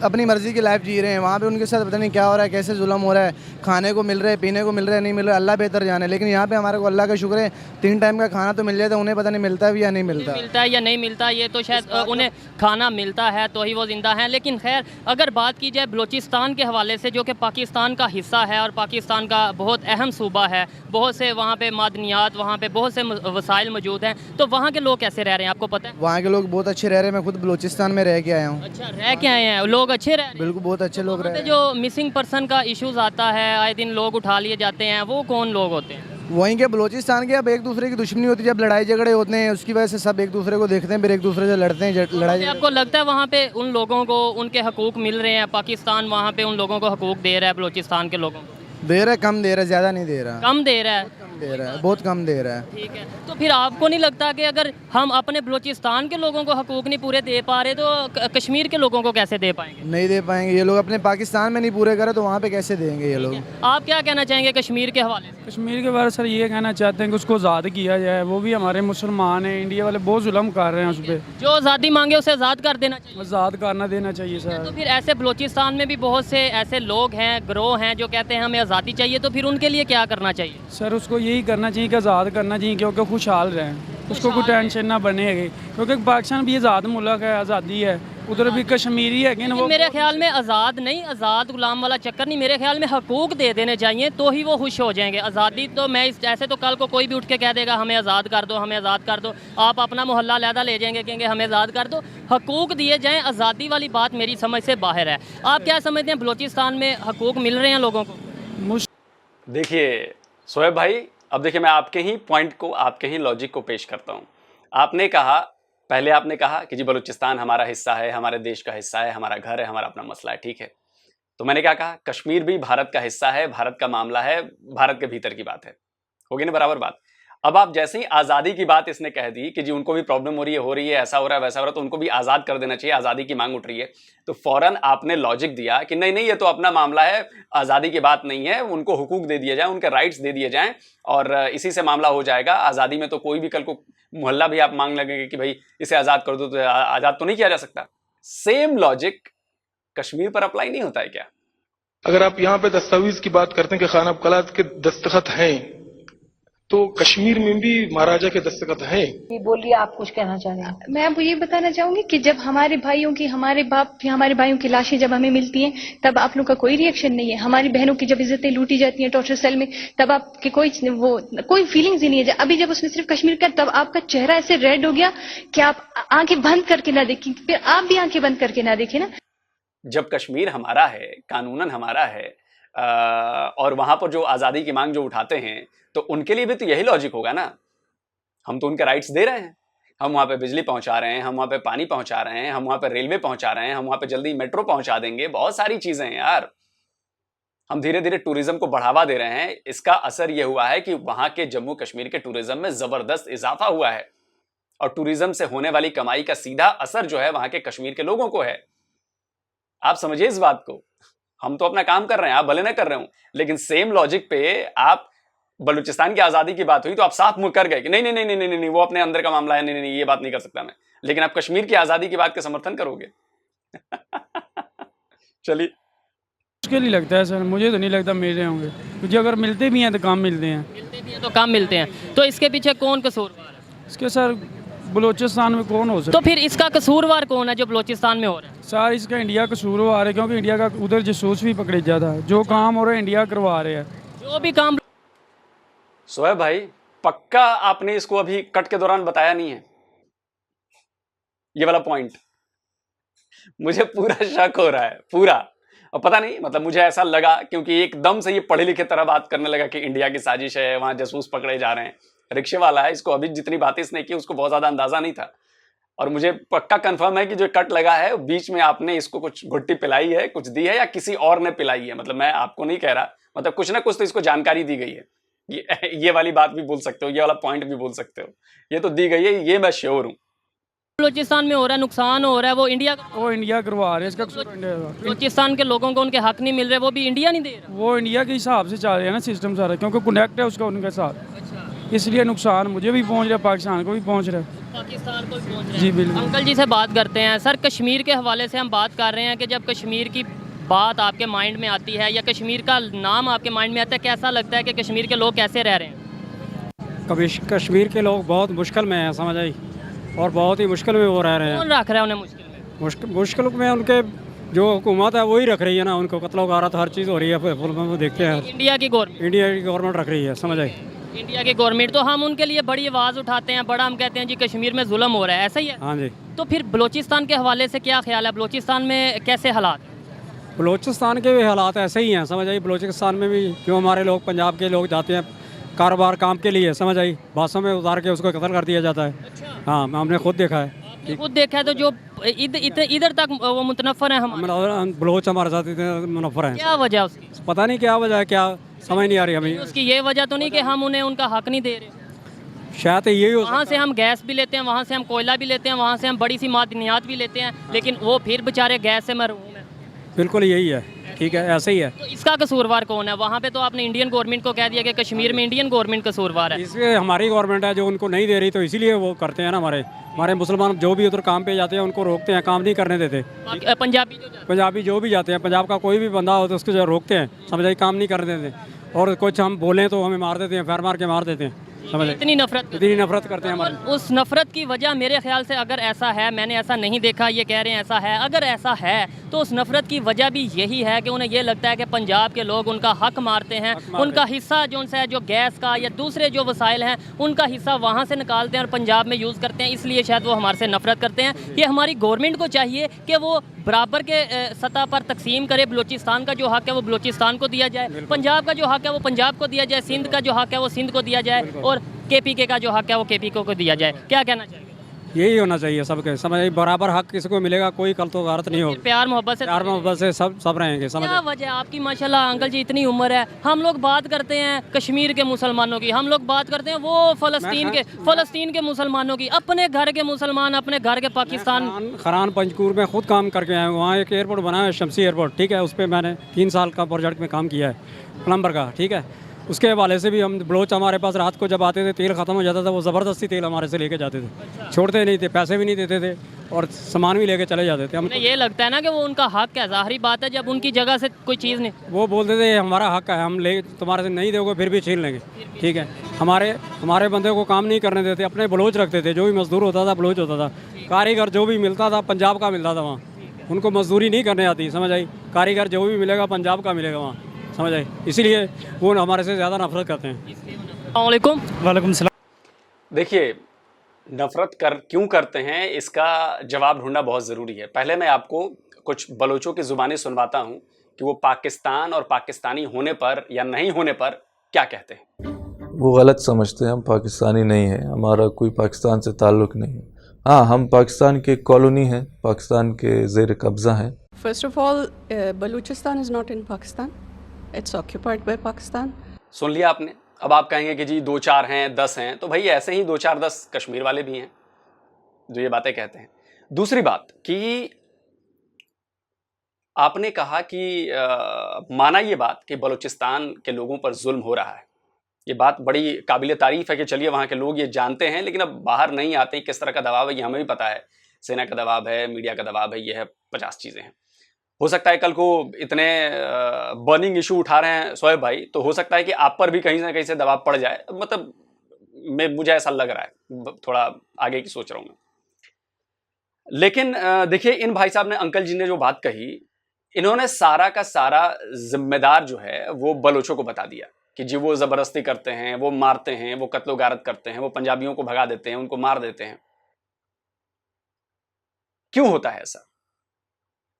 अपनी मर्जी की लाइफ जी रहे हैं। वहाँ पे उनके साथ पता नहीं क्या हो रहा है, कैसे जुल्म हो रहा है। खाने को मिल रहा है, पीने को मिल रहा है, नहीं मिल रहा है, अल्लाह बेहतर जाने। लेकिन यहाँ पे हमारे को अल्लाह का शुक्र है 3 टाइम का खाना तो मिल जाता है। उन्हें पता नहीं मिलता भी या नहीं मिलता। मिलता है या नहीं मिलता, ये तो शायद उन्हें खाना मिलता है तो ही वो जिंदा हैं। लेकिन खैर अगर बात की जाए बलूचिस्तान के हवाले से, जो कि पाकिस्तान का हिस्सा है और पाकिस्तान का बहुत अहम सूबा है, बहुत से वहाँ पे मादनियात, वहाँ पे बहुत से वसाइल मौजूद हैं, तो वहाँ के लोग कैसे रह रहे हैं आपको पता है? वहाँ के लोग बहुत अच्छे रह रहे हैं। मैं खुद बलूचिस्तान में रह के आया हूँ। अच्छा, रह के आए हैं, लोग अच्छे रह रहे हैं? बिल्कुल बहुत अच्छे लोग रह रहे हैं। जो मिसिंग पर्सन का इशूज़ आता है, आए दिन लोग उठा लिए जाते हैं, वो कौन लोग होते हैं? वहीं के बलूचिस्तान के। अब एक दूसरे की दुश्मनी होती है, जब लड़ाई झगड़े होते हैं उसकी वजह से सब एक दूसरे को देखते हैं, फिर एक दूसरे से लड़ते हैं, लड़ाई। आपको लगता है वहाँ पे उन लोगों को उनके हकूक मिल रहे हैं? पाकिस्तान वहाँ पे उन लोगों को हकूक दे रहा है बलूचिस्तान के लोगों को? दे रहा है, कम दे रहा है, ज़्यादा नहीं दे रहा। कम दे रहा है? दे रहा है, बहुत कम दे रहा है। ठीक है, तो फिर आपको नहीं लगता कि अगर हम अपने बलूचिस्तान के लोगों को हकूक नहीं पूरे दे पा रहे तो कश्मीर के लोगों को कैसे दे पाएंगे? नहीं दे पाएंगे। ये लोग अपने पाकिस्तान में नहीं पूरे करे तो वहाँ पे कैसे देंगे ये लोग? आप क्या कहना चाहेंगे कश्मीर के हवाले से? कश्मीर के बारे में सर ये कहना चाहते हैं कि उसको आज़ाद किया जाए। वो भी हमारे मुसलमान हैं, इंडिया वाले बहुत जुल्म कर रहे हैं उस पर। जो आज़ादी मांगे उसे आज़ाद कर देना चाहिए। आज़ाद करना देना चाहिए सर। तो फिर ऐसे बलूचिस्तान में भी बहुत से ऐसे लोग हैं, गिरोह हैं जो कहते हैं हमें आज़ादी चाहिए, तो फिर उनके लिए क्या करना चाहिए? सर उसको यही करना चाहिए कि आज़ाद करना चाहिए, क्योंकि खुशहाल रहें, उसको कोई टेंशन ना बनेगी। क्योंकि पाकिस्तान भी आज़ाद मुल्क है, आज़ादी है, उधर भी कश्मीरी है कि वो। मेरे ख्याल में आज़ाद नहीं, आज़ाद गुलाम वाला चक्कर नहीं, मेरे ख्याल में हकूक दे देने चाहिए तो ही वो खुश हो जाएंगे। आज़ादी तो मैं ऐसे तो कल को कोई भी उठ के कह देगा हमें आज़ाद कर दो, हमें आज़ाद कर दो, आप अपना मोहल्ला अलहदा ले जाएंगे, कहेंगे हमें आज़ाद कर दो। हकूक दिए जाएँ, आज़ादी वाली बात मेरी समझ से बाहर है। आप क्या समझते हैं, बलूचिस्तान में हकूक मिल रहे हैं लोगों को? देखिए शोएब भाई, अब देखिए मैं आपके ही पॉइंट को, आपके ही लॉजिक को पेश करता हूँ। आपने कहा, पहले आपने कहा कि जी बलूचिस्तान हमारा हिस्सा है, हमारे देश का हिस्सा है, हमारा घर है, हमारा अपना मसला है, ठीक है। तो मैंने क्या कहा, कश्मीर भी भारत का हिस्सा है, भारत का मामला है, भारत के भीतर की बात है, होगी ना बराबर बात। अब आप जैसे ही आज़ादी की बात इसने कह दी कि जी उनको भी प्रॉब्लम हो रही है, ऐसा हो रहा है, वैसा हो रहा है, तो उनको भी आज़ाद कर देना चाहिए, आज़ादी की मांग उठ रही है, तो फौरन आपने लॉजिक दिया कि नहीं नहीं, ये तो अपना मामला है, आज़ादी की बात नहीं है, उनको हुकूक दे दिए जाएं, उनके राइट्स दे दिए जाएं और इसी से मामला हो जाएगा। आज़ादी में तो कोई भी कल को मोहल्ला भी आप मांग लगेंगे कि भाई इसे आज़ाद कर दो, तो आज़ाद तो नहीं किया जा सकता। सेम लॉजिक कश्मीर पर अप्लाई नहीं होता है क्या? अगर आप यहाँ पे दस्तावेज की बात करते हैं कि खान अब्दुल्ला के दस्तखत हैं, तो कश्मीर में भी महाराजा के दस्तखत हैं। बोलिए, आप कुछ कहना चाह रहे हैं? मैं आपको ये बताना चाहूंगी कि जब हमारे भाइयों की, हमारे बाप या हमारे भाइयों की लाशें जब हमें मिलती हैं, तब आप लोग का कोई रिएक्शन नहीं है। हमारी बहनों की जब इज्जतें लूटी जाती हैं टॉर्चर सेल में, तब आपके कोई फीलिंग्स ही नहीं है। अभी जब उसने सिर्फ कश्मीर का, तब आपका चेहरा ऐसे रेड हो गया कि आप आंखें बंद करके ना देखें, फिर आप भी आंखें बंद करके ना देखें ना। जब कश्मीर हमारा है, कानूनन हमारा है, और वहां पर जो आज़ादी की मांग जो उठाते हैं, तो उनके लिए भी तो यही लॉजिक होगा ना। हम तो उनके राइट्स दे रहे हैं, हम वहां पे बिजली पहुंचा रहे हैं, हम वहां पे पानी पहुंचा रहे हैं, हम वहां पे रेलवे पहुंचा रहे हैं, हम वहां पे जल्दी मेट्रो पहुंचा देंगे, बहुत सारी चीजें हैं यार। हम धीरे धीरे टूरिज्म को बढ़ावा दे रहे हैं। इसका असर यह हुआ है कि वहां के जम्मू कश्मीर के टूरिज्म में जबरदस्त इजाफा हुआ है, और टूरिज्म से होने वाली कमाई का सीधा असर जो है वहां के कश्मीर के लोगों को है। आप समझिए इस बात को। हम तो अपना काम कर रहे हैं, आप भले ना कर रहे हो, लेकिन सेम लॉजिक पे आप बलूचिस्तान की आज़ादी की बात हुई तो आप साफ मुंह कर गए कि नहीं नहीं नहीं नहीं नहीं, वो अपने अंदर का मामला है, नहीं नहीं, ये बात नहीं कर सकता मैं। लेकिन आप कश्मीर की आज़ादी की बात का समर्थन करोगे? चलिए, मुश्किल ही लगता है सर, मुझे तो नहीं लगता मिल रहे होंगे, मुझे अगर मिलते भी हैं तो काम मिलते हैं, तो काम मिलते हैं। तो इसके पीछे कौन कसूरवार है? इसके सर बलूचिस्तान में कौन हो सकता? तो फिर इसका कसूरवार कौन है जो बलूचिस्तान में हो रहा है? सर इसका इंडिया कसूरवार है, क्योंकि इंडिया का उधर जासूस भी पकड़े जाता है, जो काम हो रहा है इंडिया करवा रहे हैं, जो भी काम। सोएब भाई, पक्का आपने इसको अभी कट के दौरान बताया नहीं है ये वाला पॉइंट? मुझे पूरा शक हो रहा है, पूरा। और पता नहीं, मतलब मुझे ऐसा लगा क्योंकि एकदम से ये पढ़े लिखे तरह बात करने लगा कि इंडिया की साजिश है, वहां जासूस पकड़े जा रहे हैं। रिक्शे वाला है, इसको अभी जितनी बातें इसने की उसको बहुत ज्यादा अंदाजा नहीं था। और मुझे पक्का कंफर्म है कि जो कट लगा है बीच में आपने इसको कुछ घुट्टी पिलाई है, कुछ दी है, या किसी और ने पिलाई है। मतलब मैं आपको नहीं कह रहा, मतलब कुछ ना कुछ तो इसको जानकारी दी गई है। ये वाली बात भी बोल सकते हो, ये वाला पॉइंट भी बोल सकते हो, ये तो दी गई है, ये मैं श्योर हूँ। बलूचिस्तान में हो रहा है, नुकसान हो रहा है, वो इंडिया करवा रहे हैं। इसका बलूचिस्तान के लोगों को उनके हक नहीं मिल रहे, वो भी इंडिया नहीं दे रहा। वो इंडिया के हिसाब से चल रहे हैं ना सिस्टम सारा, क्योंकि कनेक्ट है उसका उनके साथ, इसलिए नुकसान मुझे भी पहुंच रहा है, पाकिस्तान को भी पहुंच रहा है, पाकिस्तान को भी पहुंच रहा है। जी बिल्कुल। अंकल जी से बात करते हैं। सर, कश्मीर के हवाले से हम बात कर रहे हैं कि जब कश्मीर की बात आपके माइंड में आती है या कश्मीर का नाम आपके माइंड में आता है, कैसा लगता है कि कश्मीर के लोग कैसे रह रहे हैं? कश्मीर के लोग बहुत मुश्किल में हैं, समझ आई, और बहुत ही मुश्किल में वो रह रहे हैं। कौन रख रहा है उन्हें मुश्किल में? मुश्किल में उनके जो हुकूमत है वही रख रही है ना, उनको कत्ल गारत हर चीज़ हो रही है, वो देखते हैं। इंडिया की गवर्नमेंट रख रही है, समझ आई, इंडिया की गवर्नमेंट। तो हम उनके लिए बड़ी आवाज़ उठाते हैं, बड़ा हम कहते हैं जी कश्मीर में जुल्म हो रहा है, ऐसा ही है? हाँ जी। तो फिर बलूचिस्तान के हवाले से क्या ख्याल है? बलूचिस्तान में कैसे हालात? बलूचिस्तान के भी हालात ऐसे ही हैं, समझ आई। बलूचिस्तान में भी जो हमारे लोग, पंजाब के लोग जाते हैं कारोबार काम के लिए, समझ आई, बासों में उतार के उसको कत्ल कर दिया जाता है। अच्छा। हाँ, हमने खुद देखा है। खुद देखा है? तो जो इधर तक वो मुतनफ़र हैं, हम बलोच हमारे साथ मुनफ़र हैं। क्या वजह उसकी? पता नहीं क्या वजह है, क्या समझ नहीं आ रही हमें। उसकी ये वजह तो नहीं कि हम उन्हें उनका हक नहीं दे रहे? शायद यही हो। वहाँ से हम गैस भी लेते हैं, वहाँ से हम कोयला भी लेते हैं, वहाँ से हम बड़ी सी मादनियात भी लेते हैं, लेकिन वो फिर बेचारे गैस से महरूम है। बिल्कुल यही है, ठीक है, ऐसे ही है। तो इसका कसूरवार कौन है? वहाँ पे तो आपने इंडियन गवर्नमेंट को कह दिया कि कश्मीर में इंडियन गवर्नमेंट कसूरवार है। इसलिए हमारी गवर्नमेंट है जो उनको नहीं दे रही, तो इसीलिए वो करते हैं ना। हमारे मुसलमान जो भी उधर काम पे जाते हैं उनको रोकते हैं, काम नहीं करने देते। पंजाबी जो भी जाते हैं, पंजाब का कोई भी बंदा हो तो उसको जो रोकते हैं, समझ आई, काम नहीं करने देते। और कुछ हम बोलें तो हमें मार देते हैं, फैर मार के मार देते हैं, समझ आई। इतनी नफरत करते हैं हमारे। उस नफरत की वजह मेरे ख्याल से, अगर ऐसा है, मैंने ऐसा नहीं देखा, ये कह रहे हैं ऐसा है, अगर ऐसा है तो उस नफरत की वजह भी यही है कि उन्हें ये लगता है कि पंजाब के लोग उनका हक मारते हैं, उनका हिस्सा जो उनसे जो गैस का या दूसरे जो वसाइल हैं उनका हिस्सा वहाँ से निकालते हैं और पंजाब में यूज़ करते हैं, इसलिए शायद वो हमारे से नफरत करते हैं। ये हमारी गवर्नमेंट को चाहिए कि वो बराबर के सतह पर तकसीम करे। बलूचिस्तान का जो हक है वो बलूचिस्तान को दिया जाए, पंजाब का जो हक है वो पंजाब को दिया जाए, सिंध का जो हक है वो सिंध को दिया जाए, और KPK का जो हक है वो KPK को दिया जाए। क्या कहना चाहिए? यही होना चाहिए सबके, समझ बराबर हक किसी को मिलेगा, कोई कल तो गारत नहीं होगी। प्यार मोहब्बत से सब रहेंगे। समझ क्या वजह आपकी माशाल्लाह अंकल जी इतनी उम्र है, हम लोग बात करते हैं कश्मीर के मुसलमानों की, हम लोग बात करते हैं वो फ़लस्तीन के मुसलमानों की, अपने घर के मुसलमान अपने घर के पाकिस्तान। खरान पंजकूर में खुद काम करके आए, वहाँ एक एयरपोर्ट बना है शमसी एयरपोर्ट, ठीक है, उस पर मैंने 3 साल का प्रोजेक्ट में काम किया है प्लम्बर का, ठीक है। उसके हवाले से भी हम बलोच हमारे पास रात को जब आते थे, तेल ख़त्म हो जाता था, वो ज़बरदस्ती तेल हमारे से लेके जाते थे। छोड़ते नहीं थे, पैसे भी नहीं देते थे और सामान भी लेके चले जाते थे। हम ये लगता है ना कि वो उनका हक है, ज़ाहिरी बात है, जब उनकी जगह से कोई चीज़ नहीं, वो बोलते थे हमारा हक है, हम ले तुम्हारे से नहीं दोगे फिर भी छीन लेंगे, ठीक है। हमारे बंदे को काम नहीं करने देते, अपने बलोच रखते थे, जो भी मजदूर होता था बलोच होता था, कारीगर जो भी मिलता था पंजाब का मिलता था वहाँ, उनको मजदूरी नहीं करने आती, समझ आई। कारीगर जो भी मिलेगा पंजाब का मिलेगा वहाँ, समझ आई, इसीलिए वो हमारे से ज़्यादा नफरत करते हैं। वालेकुम सलाम। देखिए, नफरत क्यों करते हैं इसका जवाब ढूंढना बहुत ज़रूरी है। पहले मैं आपको कुछ बलोचों की ज़ुबानी सुनवाता हूं कि वो पाकिस्तान और पाकिस्तानी होने पर या नहीं होने पर क्या कहते हैं। वो गलत समझते हैं, हम पाकिस्तानी नहीं हैं, हमारा कोई पाकिस्तान से ताल्लुक़ नहीं है। हाँ, हम पाकिस्तान के कॉलोनी हैं, पाकिस्तान के ज़ेर कब्ज़ा हैं। First of all, Balochistan is not in Pakistan, it's occupied by Pakistan. सुन लिया आपने। अब आप कहेंगे कि जी 2-4 हैं, 10 हैं, तो भाई ऐसे ही 2-4-10 कश्मीर वाले भी हैं जो ये बातें कहते हैं। दूसरी बात कि आपने कहा कि माना ये बात कि बलूचिस्तान के लोगों पर जुल्म हो रहा है, ये बात बड़ी काबिल तारीफ है कि चलिए वहाँ के लोग ये जानते हैं, लेकिन अब बाहर नहीं आते, किस तरह का दबाव है ये हमें भी पता है, सेना का दबाव है, मीडिया का दबाव है, ये है, 50 चीज़ें हैं। हो सकता है कल को इतने बर्निंग इशू उठा रहे हैं शोएब भाई, तो हो सकता है कि आप पर भी कहीं ना कहीं से दबाव पड़ जाए, मतलब मुझे ऐसा लग रहा है, थोड़ा आगे की सोच रहा हूँ मैं। लेकिन देखिए, इन भाई साहब ने, अंकल जी ने जो बात कही, इन्होंने सारा का सारा जिम्मेदार जो है वो बलोचों को बता दिया कि जी वो ज़बरदस्ती करते हैं, वो मारते हैं, वो कत्लो गारत करते हैं, वो पंजाबियों को भगा देते हैं, उनको मार देते हैं। क्यों होता है ऐसा?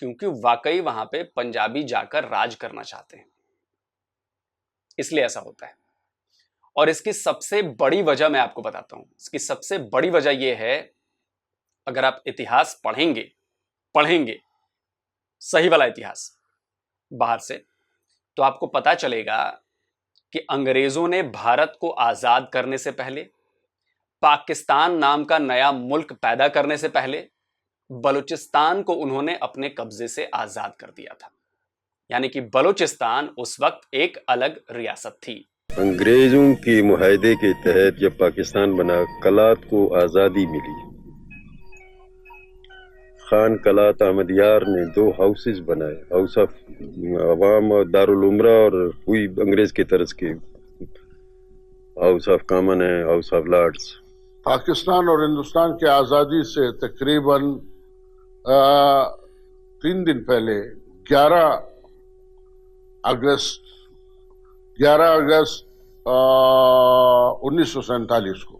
क्योंकि वाकई वहां पे पंजाबी जाकर राज करना चाहते हैं, इसलिए ऐसा होता है। और इसकी सबसे बड़ी वजह मैं आपको बताता हूं। इसकी सबसे बड़ी वजह यह है, अगर आप इतिहास पढ़ेंगे सही वाला इतिहास बाहर से, तो आपको पता चलेगा कि अंग्रेजों ने भारत को आजाद करने से पहले, पाकिस्तान नाम का नया मुल्क पैदा करने से पहले, बलूचिस्तान को उन्होंने अपने कब्जे से आजाद कर दिया था। यानी कि बलूचिस्तान उस वक्त एक अलग रियासत थी। अंग्रेजों के मुआहदे के तहत जब पाकिस्तान बना, कलात को आज़ादी मिली। खान कलात अहमद यार ने 2 हाउसेस बनाए, हाउस ऑफ अवाम और दारुल उमरा, और कोई अंग्रेज के तरस के हाउस ऑफ कॉमन है, हाउस ऑफ लॉर्ड्स। पाकिस्तान और हिंदुस्तान की आज़ादी से तकरीबन 3 दिन पहले 11 अगस्त 1947 को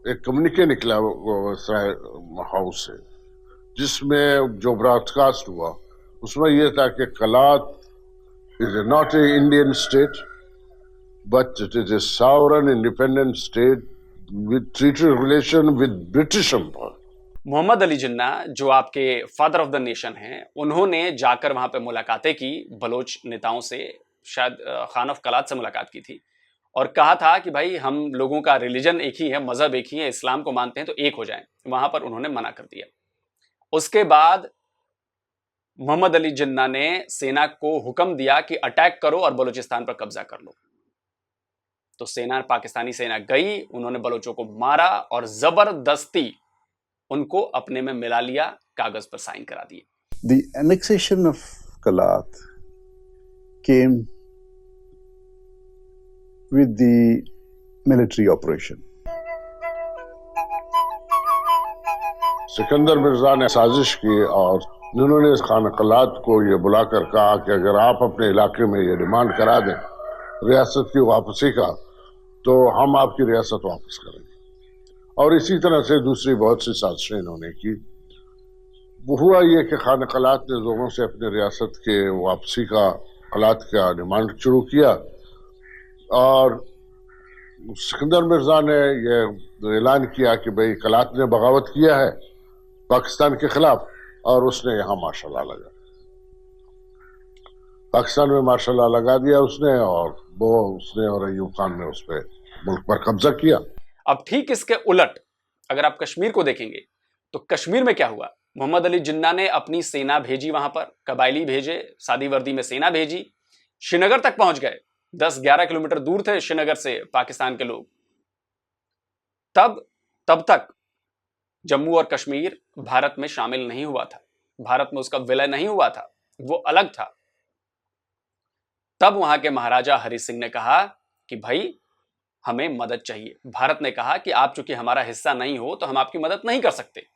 एक कम्युनिके निकला हाउस से, जिसमें जो ब्रॉडकास्ट हुआ उसमें यह था कि कलात is not a Indian state but it is a sovereign independent state with treaty relation with British Empire. Mohammad Ali Jinnah, जो आपके फादर ऑफ द नेशन हैं, उन्होंने जाकर वहां पे मुलाकातें की, बलोच नेताओं से, शायद खान ऑफ कलात से मुलाकात की थी, और कहा था कि भाई हम लोगों का रिलीजन एक ही है, मजहब एक ही है, इस्लाम को मानते हैं, तो एक हो जाएं। वहां पर उन्होंने मना कर दिया। उसके बाद मोहम्मद अली जिन्ना ने सेना को हुक्म दिया कि अटैक करो और बलूचिस्तान पर कब्जा कर लो। तो पाकिस्तानी सेना गई, उन्होंने बलोचों को मारा और जबरदस्ती उनको अपने में मिला लिया, कागज पर साइन करा दिए। The annexation of Kalat came with the military operation. Sikandar Mirza ने साजिश की और उन्होंने खान कलात को ये बुलाकर कहा कि अगर आप अपने इलाके में ये डिमांड करा दें रियासत की वापसी का, तो हम आपकी रियासत वापस करेंगे। और इसी तरह से दूसरी बहुत सी साजिशें इन्होंने की। वो हुआ ये कि खान कलात ने लोगों से अपने रियासत के वापसी का, कलात का डिमांड शुरू किया, और सिकंदर मिर्जा ने ये ऐलान किया कि भाई कलात ने बगावत किया है पाकिस्तान के खिलाफ, और उसने यहाँ मार्शल लॉ लगा, पाकिस्तान में मार्शल लॉ लगा दिया उसने, और उसने और अयूब खान ने उस पर मुल्क पर कब्जा किया। अब ठीक इसके उलट अगर आप कश्मीर को देखेंगे तो कश्मीर में क्या हुआ? मोहम्मद अली जिन्ना ने अपनी सेना भेजी, वहां पर कबायली भेजे, सादी वर्दी में सेना भेजी, श्रीनगर तक पहुंच गए। 10-11 किलोमीटर दूर थे श्रीनगर से पाकिस्तान के लोग। तब तक जम्मू और कश्मीर भारत में शामिल नहीं हुआ था, भारत में उसका विलय नहीं हुआ था, वो अलग था। तब वहां के महाराजा हरि सिंह ने कहा कि भाई हमें मदद चाहिए। भारत ने कहा कि आप चूंकि हमारा हिस्सा नहीं हो तो हम आपकी मदद नहीं कर सकते,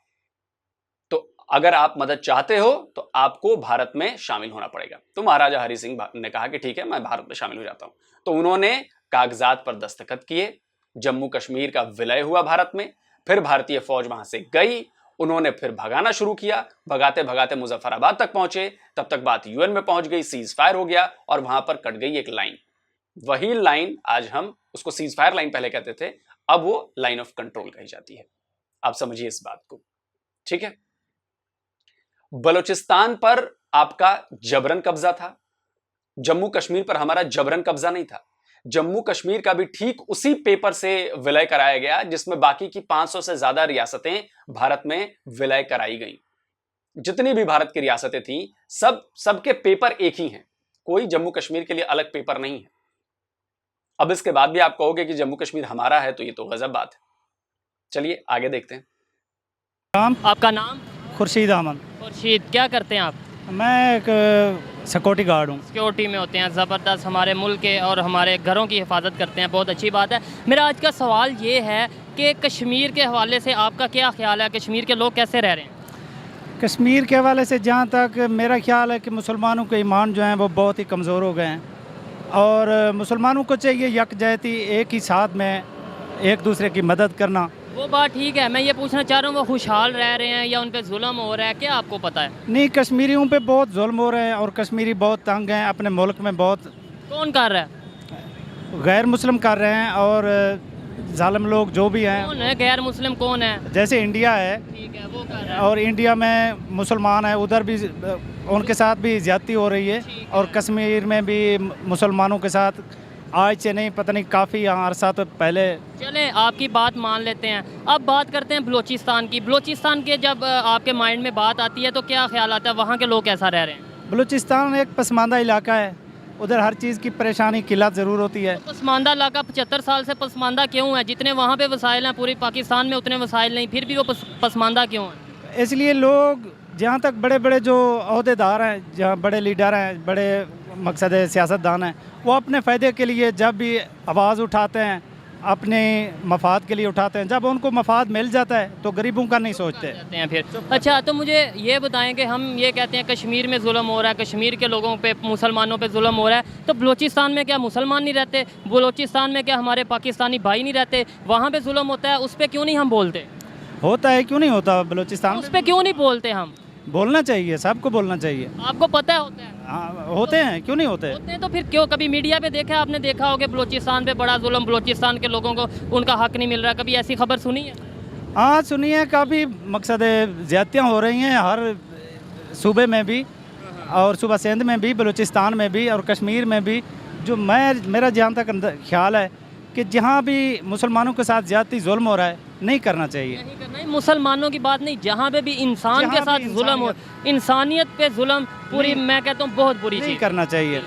तो अगर आप मदद चाहते हो तो आपको भारत में शामिल होना पड़ेगा। तो महाराजा हरि सिंह ने कहा कि ठीक है, मैं भारत में शामिल हो जाता हूं। तो उन्होंने कागजात पर दस्तखत किए, जम्मू कश्मीर का विलय हुआ भारत में। फिर भारतीय फौज वहां से गई, उन्होंने फिर भगाना शुरू किया, भगाते भगाते मुजफ्फराबाद तक पहुंचे। तब तक बात यूएन में पहुंच गई, सीज फायर हो गया और वहां पर कट गई एक लाइन। वही लाइन आज हम उसको सीज फायर लाइन पहले कहते थे, अब वो लाइन ऑफ कंट्रोल कही जाती है। आप समझिए इस बात को, ठीक है। बलूचिस्तान पर आपका जबरन कब्जा था, जम्मू कश्मीर पर हमारा जबरन कब्जा नहीं था। जम्मू कश्मीर का भी ठीक उसी पेपर से विलय कराया गया जिसमें बाकी की 500 से ज्यादा रियासतें भारत में विलय कराई गईं। जितनी भी भारत की रियासतें थीं, सबके पेपर एक ही हैं, कोई जम्मू कश्मीर के लिए अलग पेपर नहीं है। अब इसके बाद भी आप कहोगे कि जम्मू कश्मीर हमारा है, तो ये तो गजब बात है। चलिए आगे देखते हैं। आपका नाम? खुर्शीद अहमद। खुर्शीद, क्या करते हैं आप? मैं एक सिक्योरिटी गार्ड हूँ। सिक्योरिटी में होते हैं, ज़बरदस्त। हमारे मुल्क के और हमारे घरों की हिफाजत करते हैं, बहुत अच्छी बात है। मेरा आज का सवाल ये है कि कश्मीर के हवाले से आपका क्या ख्याल है, कश्मीर के लोग कैसे रह रहे हैं? कश्मीर के हवाले से जहाँ तक मेरा ख्याल है कि मुसलमानों के ईमान जो हैं वो बहुत ही कमज़ोर हो गए हैं, और मुसलमानों को चाहिए यकजहती, एक ही साथ में एक दूसरे की मदद करना। वो बात ठीक है, मैं ये पूछना चाह रहा हूँ वो खुशहाल रह रहे हैं या उन पे जुल्म हो रहा है, क्या आपको पता है? नहीं, कश्मीरियों पे बहुत जुल्म हो रहे हैं और कश्मीरी बहुत तंग हैं अपने मुल्क में। बहुत कौन कर रहा है? गैर मुस्लिम कर रहे हैं, और जालिम लोग जो भी हैं। कौन है गैर मुस्लिम? कौन है? जैसे इंडिया है, ठीक है, वो कर रहा है। और इंडिया में मुसलमान है, उधर भी उनके साथ भी ज़्यादती हो रही है, और कश्मीर में भी मुसलमानों के साथ आज से नहीं, पता नहीं काफ़ी अरसा तो पहले। चलें, आपकी बात मान लेते हैं। अब बात करते हैं बलूचिस्तान की। बलूचिस्तान के जब आपके माइंड में बात आती है तो क्या ख्याल आता है, वहाँ के लोग कैसा रह रहे हैं? बलूचिस्तान एक पसमानदा इलाका है, उधर हर चीज़ की परेशानी किल्लत ज़रूर होती है। तो पसमानदा इलाका 75 साल से पसमानदा क्यों है? जितने वहाँ पे वसाइल हैं पूरी पाकिस्तान में उतने वसाइल नहीं, फिर भी वो पसमानदा क्यों है? इसलिए लोग, जहाँ तक बड़े बड़े जो अहदेदार हैं, जहाँ बड़े लीडर हैं, बड़े मकसद सियासतदान हैं, वो अपने फ़ायदे के लिए जब भी आवाज़ उठाते हैं, अपने मफाद के लिए उठाते हैं। जब उनको मफाद मिल जाता है तो गरीबों का नहीं सोचते हैं फिर। अच्छा, तो मुझे ये बताएं कि हम ये कहते हैं कश्मीर में जुल्म हो रहा है, कश्मीर के लोगों पे, मुसलमानों पे जुल्म हो रहा है, तो बलूचिस्तान में क्या मुसलमान नहीं रहते? बलूचिस्तान में क्या हमारे पाकिस्तानी भाई नहीं रहते? वहाँ पर जुल्म होता है, उस पर क्यों नहीं हम बोलते? होता है, क्यों नहीं होता बलूचिस्तान? उस पर क्यों नहीं बोलते हम? बोलना चाहिए, सबको बोलना चाहिए। आपको पता है होता है? हाँ, होते हैं, क्यों नहीं होते? होते हैं तो फिर क्यों? कभी मीडिया पे देखा, आपने देखा होगा बलूचिस्तान पे बड़ा जुल्म, बलूचिस्तान के लोगों को उनका हक नहीं मिल रहा, कभी ऐसी खबर सुनी है? हाँ, सुनी है, काफ़ी मकसद ज़्यादतियाँ हो रही हैं हर सूबे में भी, और सूबा सिंध में भी, बलूचिस्तान में भी और कश्मीर में भी। जो मेरा जहाँ तक ख्याल है कि जहाँ भी मुसलमानों के साथ ज़्यादती जुल्म हो रहा है, नहीं करना चाहिए। नहीं करना है, मुसलमानों की बात नहीं, जहाँ पे भी इंसान के साथ जुल्म हो, इंसानियत पे जुल्म, पूरी मैं कहता हूँ बहुत बुरी चीज़ करना चाहिए।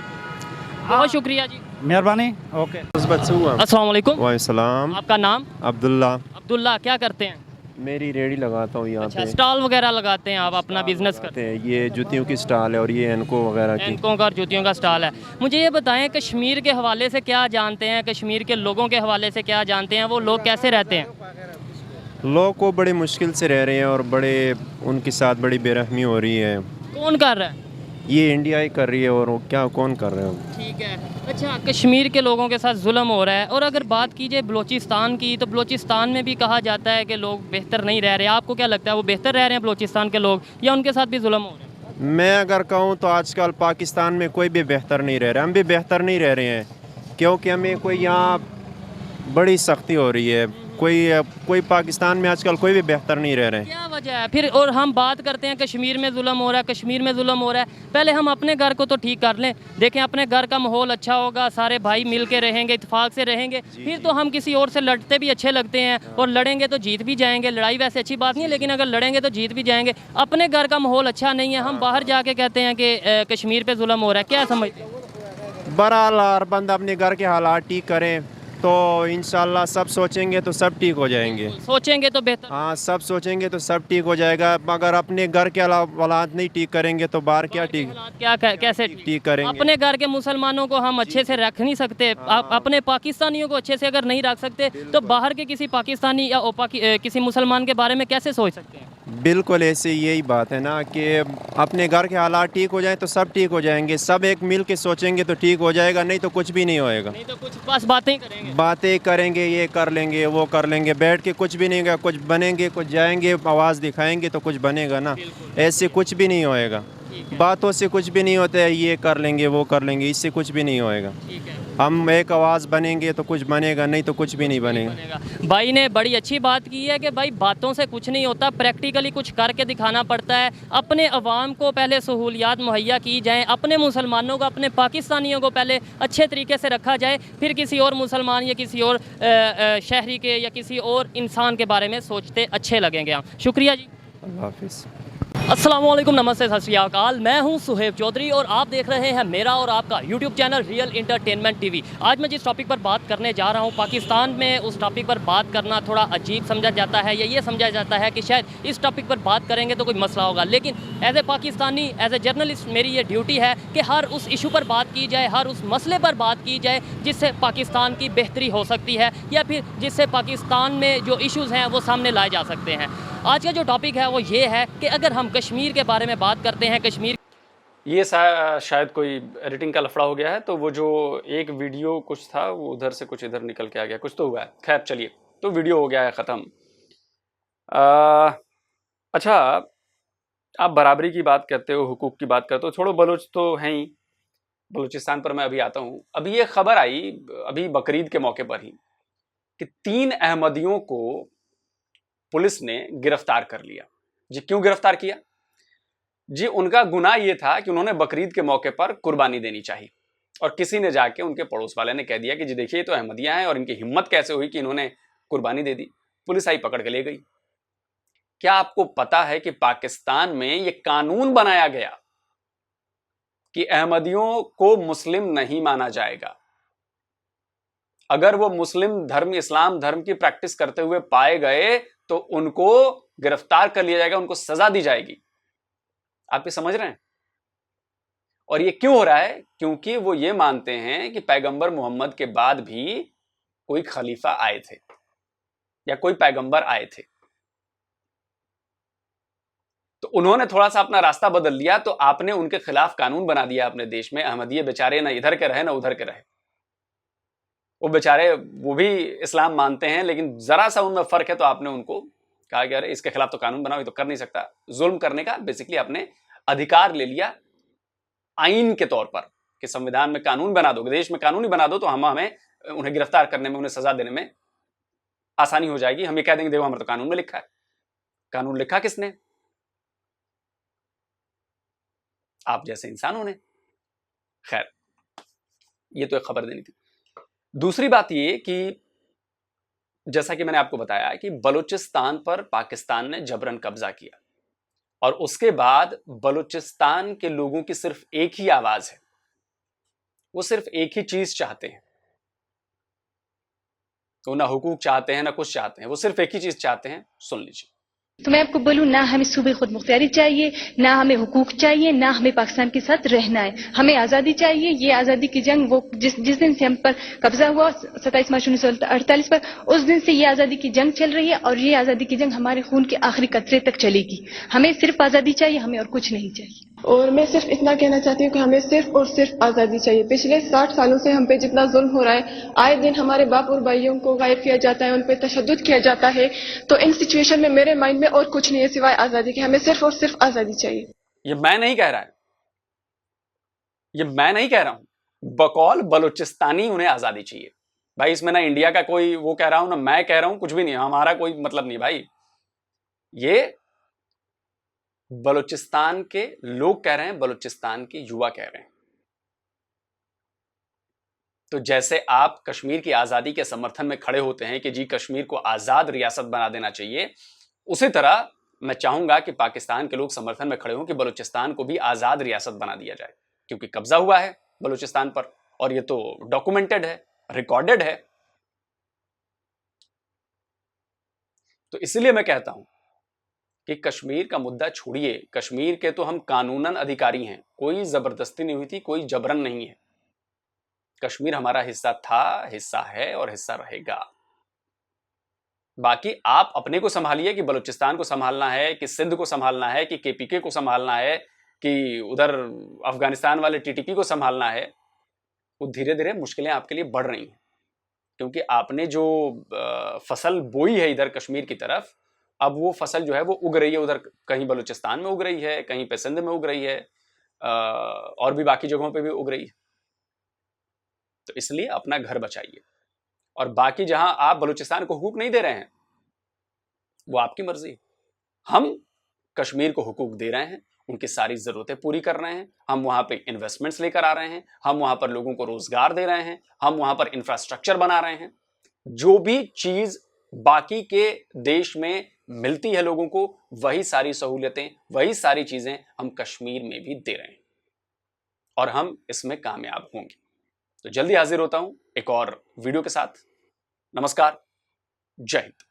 बहुत शुक्रिया जी, मेहरबानी। ओके। अस्सलाम वालेकुम। वालेकुम। आपका नाम? अब्दुल्ला। अब्दुल्ला, क्या करते हैं? मेरी रेडी लगाता हूँ यहाँ पे। स्टॉल वगैरह लगाते हैं आप, अपना बिजनेस करते हैं? ये जूतियों की स्टॉल है और ये एनको वगैरह की। एनको का और जूतियों का स्टॉल है। मुझे ये बताएं, कश्मीर के हवाले से क्या जानते हैं, कश्मीर के लोगों के हवाले से क्या जानते हैं, वो लोग कैसे रहते हैं? लोग को बड़ी मुश्किल से रह रहे हैं और बड़े उनके साथ बड़ी बेरहमी हो रही है। कौन कर रहा है? ये इंडिया ही कर रही है, और क्या कौन कर रहे हैं? ठीक है। अच्छा, कश्मीर के लोगों के साथ जुल्म हो रहा है, और अगर बात कीजिए बलूचिस्तान की, तो बलूचिस्तान में भी कहा जाता है कि लोग बेहतर नहीं रह रहे। आपको क्या लगता है, वो बेहतर रह रहे हैं बलूचिस्तान के लोग, या उनके साथ भी जुल्म हो रहा है? मैं अगर कहूँ तो आजकल पाकिस्तान में कोई भी बेहतर नहीं रह रहा, हम भी बेहतर नहीं रह रहे हैं, क्योंकि हमें कोई यहाँ बड़ी सख्ती हो रही है। कोई पाकिस्तान में आजकल कोई भी बेहतर नहीं रह रहे हैं। क्या वजह है फिर? और हम बात करते हैं कश्मीर में जुल्म हो रहा है, कश्मीर में जुल्म हो रहा है। पहले हम अपने घर को तो ठीक कर लें, देखें अपने घर का माहौल अच्छा होगा, सारे भाई मिल के रहेंगे, इत्तेफाक से रहेंगे, फिर तो हम किसी और से लड़ते भी अच्छे लगते हैं और लड़ेंगे तो जीत भी जाएंगे। लड़ाई वैसे अच्छी बात नहीं है, लेकिन अगर लड़ेंगे तो जीत भी जाएंगे। अपने घर का माहौल अच्छा नहीं है, हम बाहर जाके कहते हैं कि कश्मीर पर जुल्म हो रहा है। क्या समझते हैं? बहरहाल हर बंदा अपने घर के हालात ठीक करें तो इंशाल्लाह सब सोचेंगे तो सब ठीक हो जाएंगे। सोचेंगे तो बेहतर। हाँ, सब सोचेंगे तो सब ठीक हो जाएगा। मगर अपने घर के हालात नहीं ठीक करेंगे तो बाहर क्या ठीक कैसे ठीक करेंगे? अपने घर के मुसलमानों को हम अच्छे से रख नहीं सकते, अपने पाकिस्तानियों को अच्छे से अगर नहीं रख सकते तो बाहर के किसी पाकिस्तानी या किसी मुसलमान के बारे में कैसे सोच सकते हैं? बिल्कुल ऐसे यही बात है ना कि अपने घर के हालात ठीक हो जाए तो सब ठीक हो जाएंगे। सब एक मिल के सोचेंगे तो ठीक हो जाएगा, नहीं तो कुछ भी नहीं होएगा। नहीं तो कुछ बस बातें करेंगे, बातें करेंगे, ये कर लेंगे वो कर लेंगे, बैठ के कुछ भी नहीं होगा। कुछ बनेंगे, कुछ जाएंगे, आवाज़ दिखाएंगे तो कुछ बनेगा ना। ऐसे कुछ भी नहीं होएगा। बातों से कुछ भी नहीं होता है, ये कर लेंगे वो कर लेंगे, इससे कुछ भी नहीं होएगा। हम एक आवाज़ बनेंगे तो कुछ बनेगा, नहीं तो कुछ भी नहीं बनेगा। भाई ने बड़ी अच्छी बात की है कि भाई बातों से कुछ नहीं होता, प्रैक्टिकली कुछ करके दिखाना पड़ता है। अपने अवाम को पहले सहूलियात मुहैया की जाएँ, अपने मुसलमानों को, अपने पाकिस्तानियों को पहले अच्छे तरीके से रखा जाए, फिर किसी और मुसलमान या किसी और शहरी के या किसी और इंसान के बारे में सोचते अच्छे लगेंगे हम। शुक्रिया जी, अल्लाह हाफिज़। अस्सलाम वालेकुम, नमस्ते, सत श्री अकाल। मैं हूं सुहेब चौधरी और आप देख रहे हैं मेरा और आपका YouTube channel real entertainment TV. आज मैं जिस टॉपिक पर बात करने जा रहा हूं, पाकिस्तान में उस टॉपिक पर बात करना थोड़ा अजीब समझा जाता है या ये समझा जाता है कि शायद इस टॉपिक पर बात करेंगे तो कोई मसला होगा, लेकिन as a Pakistani, as a journalist मेरी ये ड्यूटी है कि हर उस इशू पर बात की जाए, हर उस मसले पर बात की जाए जिससे पाकिस्तान की बेहतरी हो सकती है या फिर जिससे पाकिस्तान में जो इशूज़ हैं वो सामने लाए जा सकते हैं। आज का जो टॉपिक है वो ये है कि अगर हम कश्मीर के बारे में बात करते हैं, कश्मीर ये शायद कोई एडिटिंग का लफड़ा हो गया है, तो वो जो एक वीडियो कुछ था वो उधर से कुछ इधर निकल के आ गया, कुछ तो हुआ है। खैर चलिए, तो वीडियो हो गया है ख़त्म। अच्छा, आप बराबरी की बात करते हो, हुकूक की बात करते हो, छोड़ो बलोच तो हैं ही। बलूचिस्तान पर मैं अभी आता हूँ। अभी ये खबर आई अभी बकरीद के मौके पर ही कि 3 अहमदियों को पुलिस ने गिरफ्तार कर लिया। जी क्यों गिरफ्तार किया? जी उनका गुनाह ये था कि उन्होंने बकरीद के मौके पर कुर्बानी देनी चाहिए और किसी ने जाके उनके पड़ोस वाले ने कह दिया कि जी देखिए ये तो अहमदियां हैं और इनकी हिम्मत कैसे हुई कि इन्होंने कुर्बानी दे दी। पुलिस आई, पकड़ के ले गई। क्या आपको पता है कि पाकिस्तान में ये कानून बनाया गया कि अहमदियों को मुस्लिम नहीं माना जाएगा। अगर वो मुस्लिम धर्म, इस्लाम धर्म की प्रैक्टिस करते हुए पाए गए तो उनको गिरफ्तार कर लिया जाएगा, उनको सजा दी जाएगी। आप ये समझ रहे हैं? और ये क्यों हो रहा है? क्योंकि वो ये मानते हैं कि पैगंबर मोहम्मद के बाद भी कोई खलीफा आए थे या कोई पैगंबर आए थे, तो उन्होंने थोड़ा सा अपना रास्ता बदल लिया, तो आपने उनके खिलाफ कानून बना दिया अपने देश में। अहमदिये बेचारे ना इधर के रहे ना उधर के रहे। वो बेचारे वो भी इस्लाम मानते हैं, लेकिन जरा सा उनमें फर्क है, तो आपने उनको कहा कि अरे इसके खिलाफ तो कानून बनाओ, ये तो कर नहीं सकता। जुल्म करने का बेसिकली आपने अधिकार ले लिया आईन के तौर पर कि संविधान में कानून बना दो, देश में कानून ही बना दो, तो हमें उन्हें गिरफ्तार करने में, उन्हें सजा देने में आसानी हो जाएगी। हम ये कह देंगे देखो हमारे तो कानून में लिखा है। कानून लिखा किसने? आप जैसे इंसानों ने। खैर, ये तो एक खबर देनी थी। दूसरी बात ये कि जैसा कि मैंने आपको बताया कि बलूचिस्तान पर पाकिस्तान ने जबरन कब्जा किया और उसके बाद बलूचिस्तान के लोगों की सिर्फ एक ही आवाज है, वो सिर्फ एक ही चीज चाहते हैं। वो ना हुकूक चाहते हैं ना कुछ चाहते हैं, वो सिर्फ एक ही चीज चाहते हैं। सुन लीजिए। तो मैं आपको बोलूं, ना हमें सूबे खुद मुख्तियारी चाहिए, ना हमें हुकूक चाहिए, ना हमें पाकिस्तान के साथ रहना है। हमें आज़ादी चाहिए। ये आज़ादी की जंग वो जिस दिन से हम पर कब्जा हुआ 27 मार्च 1948 पर, उस दिन से ये आज़ादी की जंग चल रही है और ये आज़ादी की जंग हमारे खून के आखिरी कतरे तक चलेगी। हमें सिर्फ आज़ादी चाहिए, हमें और कुछ नहीं चाहिए। और मैं सिर्फ इतना कहना चाहती हूँ कि हमें सिर्फ और सिर्फ आज़ादी चाहिए। पिछले 60 सालों से हम पे जितना जुल्म हो रहा है, आए दिन हमारे बाप और भाइयों को गायब किया जाता है, उन पे तशद्दुद किया जाता है, तो इन सिचुएशन में मेरे माइंड में और कुछ नहीं है सिवाय आज़ादी के। हमें सिर्फ और सिर्फ आज़ादी चाहिए। ये मैं नहीं कह रहा है, ये मैं नहीं कह रहा हूं, बकौल बलूचिस्तानी उन्हें आज़ादी चाहिए। भाई इसमें ना इंडिया का कोई वो कह रहा हूं ना मैं कह रहा हूं, कुछ भी नहीं, हमारा कोई मतलब नहीं भाई। ये बलूचिस्तान के लोग कह रहे हैं, बलूचिस्तान के युवा कह रहे हैं। तो जैसे आप कश्मीर की आजादी के समर्थन में खड़े होते हैं कि जी कश्मीर को आजाद रियासत बना देना चाहिए, उसी तरह मैं चाहूंगा कि पाकिस्तान के लोग समर्थन में खड़े हों कि बलूचिस्तान को भी आजाद रियासत बना दिया जाए, क्योंकि कब्जा हुआ है बलूचिस्तान पर और ये तो डॉक्यूमेंटेड है, रिकॉर्डेड है। तो इसलिए मैं कहता हूं कि कश्मीर का मुद्दा छोड़िए, कश्मीर के तो हम कानूनन अधिकारी हैं, कोई जबरदस्ती नहीं हुई थी, कोई जबरन नहीं है। कश्मीर हमारा हिस्सा था, हिस्सा है और हिस्सा रहेगा। बाकी आप अपने को संभालिए कि बलूचिस्तान को संभालना है, कि सिंध को संभालना है, कि केपीके को संभालना है, कि उधर अफगानिस्तान वाले टीटीपी को संभालना है। वो धीरे धीरे मुश्किलें आपके लिए बढ़ रही हैं, क्योंकि आपने जो फसल बोई है इधर कश्मीर की तरफ, अब वो फसल जो है वो उग रही है उधर, कहीं बलूचिस्तान में उग रही है, कहीं पे सिंध में उग रही है, और भी बाकी जगहों पे भी उग रही है। तो इसलिए अपना घर बचाइए, और बाकी जहां आप बलूचिस्तान को हुकूक नहीं दे रहे हैं वो आपकी मर्जी। हम कश्मीर को हुकूक दे रहे हैं, उनकी सारी जरूरतें पूरी कर रहे हैं, हम वहां पे इन्वेस्टमेंट्स लेकर आ रहे हैं, हम वहां पर लोगों को रोजगार दे रहे हैं, हम वहां पर इंफ्रास्ट्रक्चर बना रहे हैं। जो भी चीज बाकी के देश में मिलती है लोगों को, वही सारी सहूलियतें, वही सारी चीजें हम कश्मीर में भी दे रहे हैं, और हम इसमें कामयाब होंगे। तो जल्दी हाजिर होता हूं एक और वीडियो के साथ। नमस्कार, जय हिंद।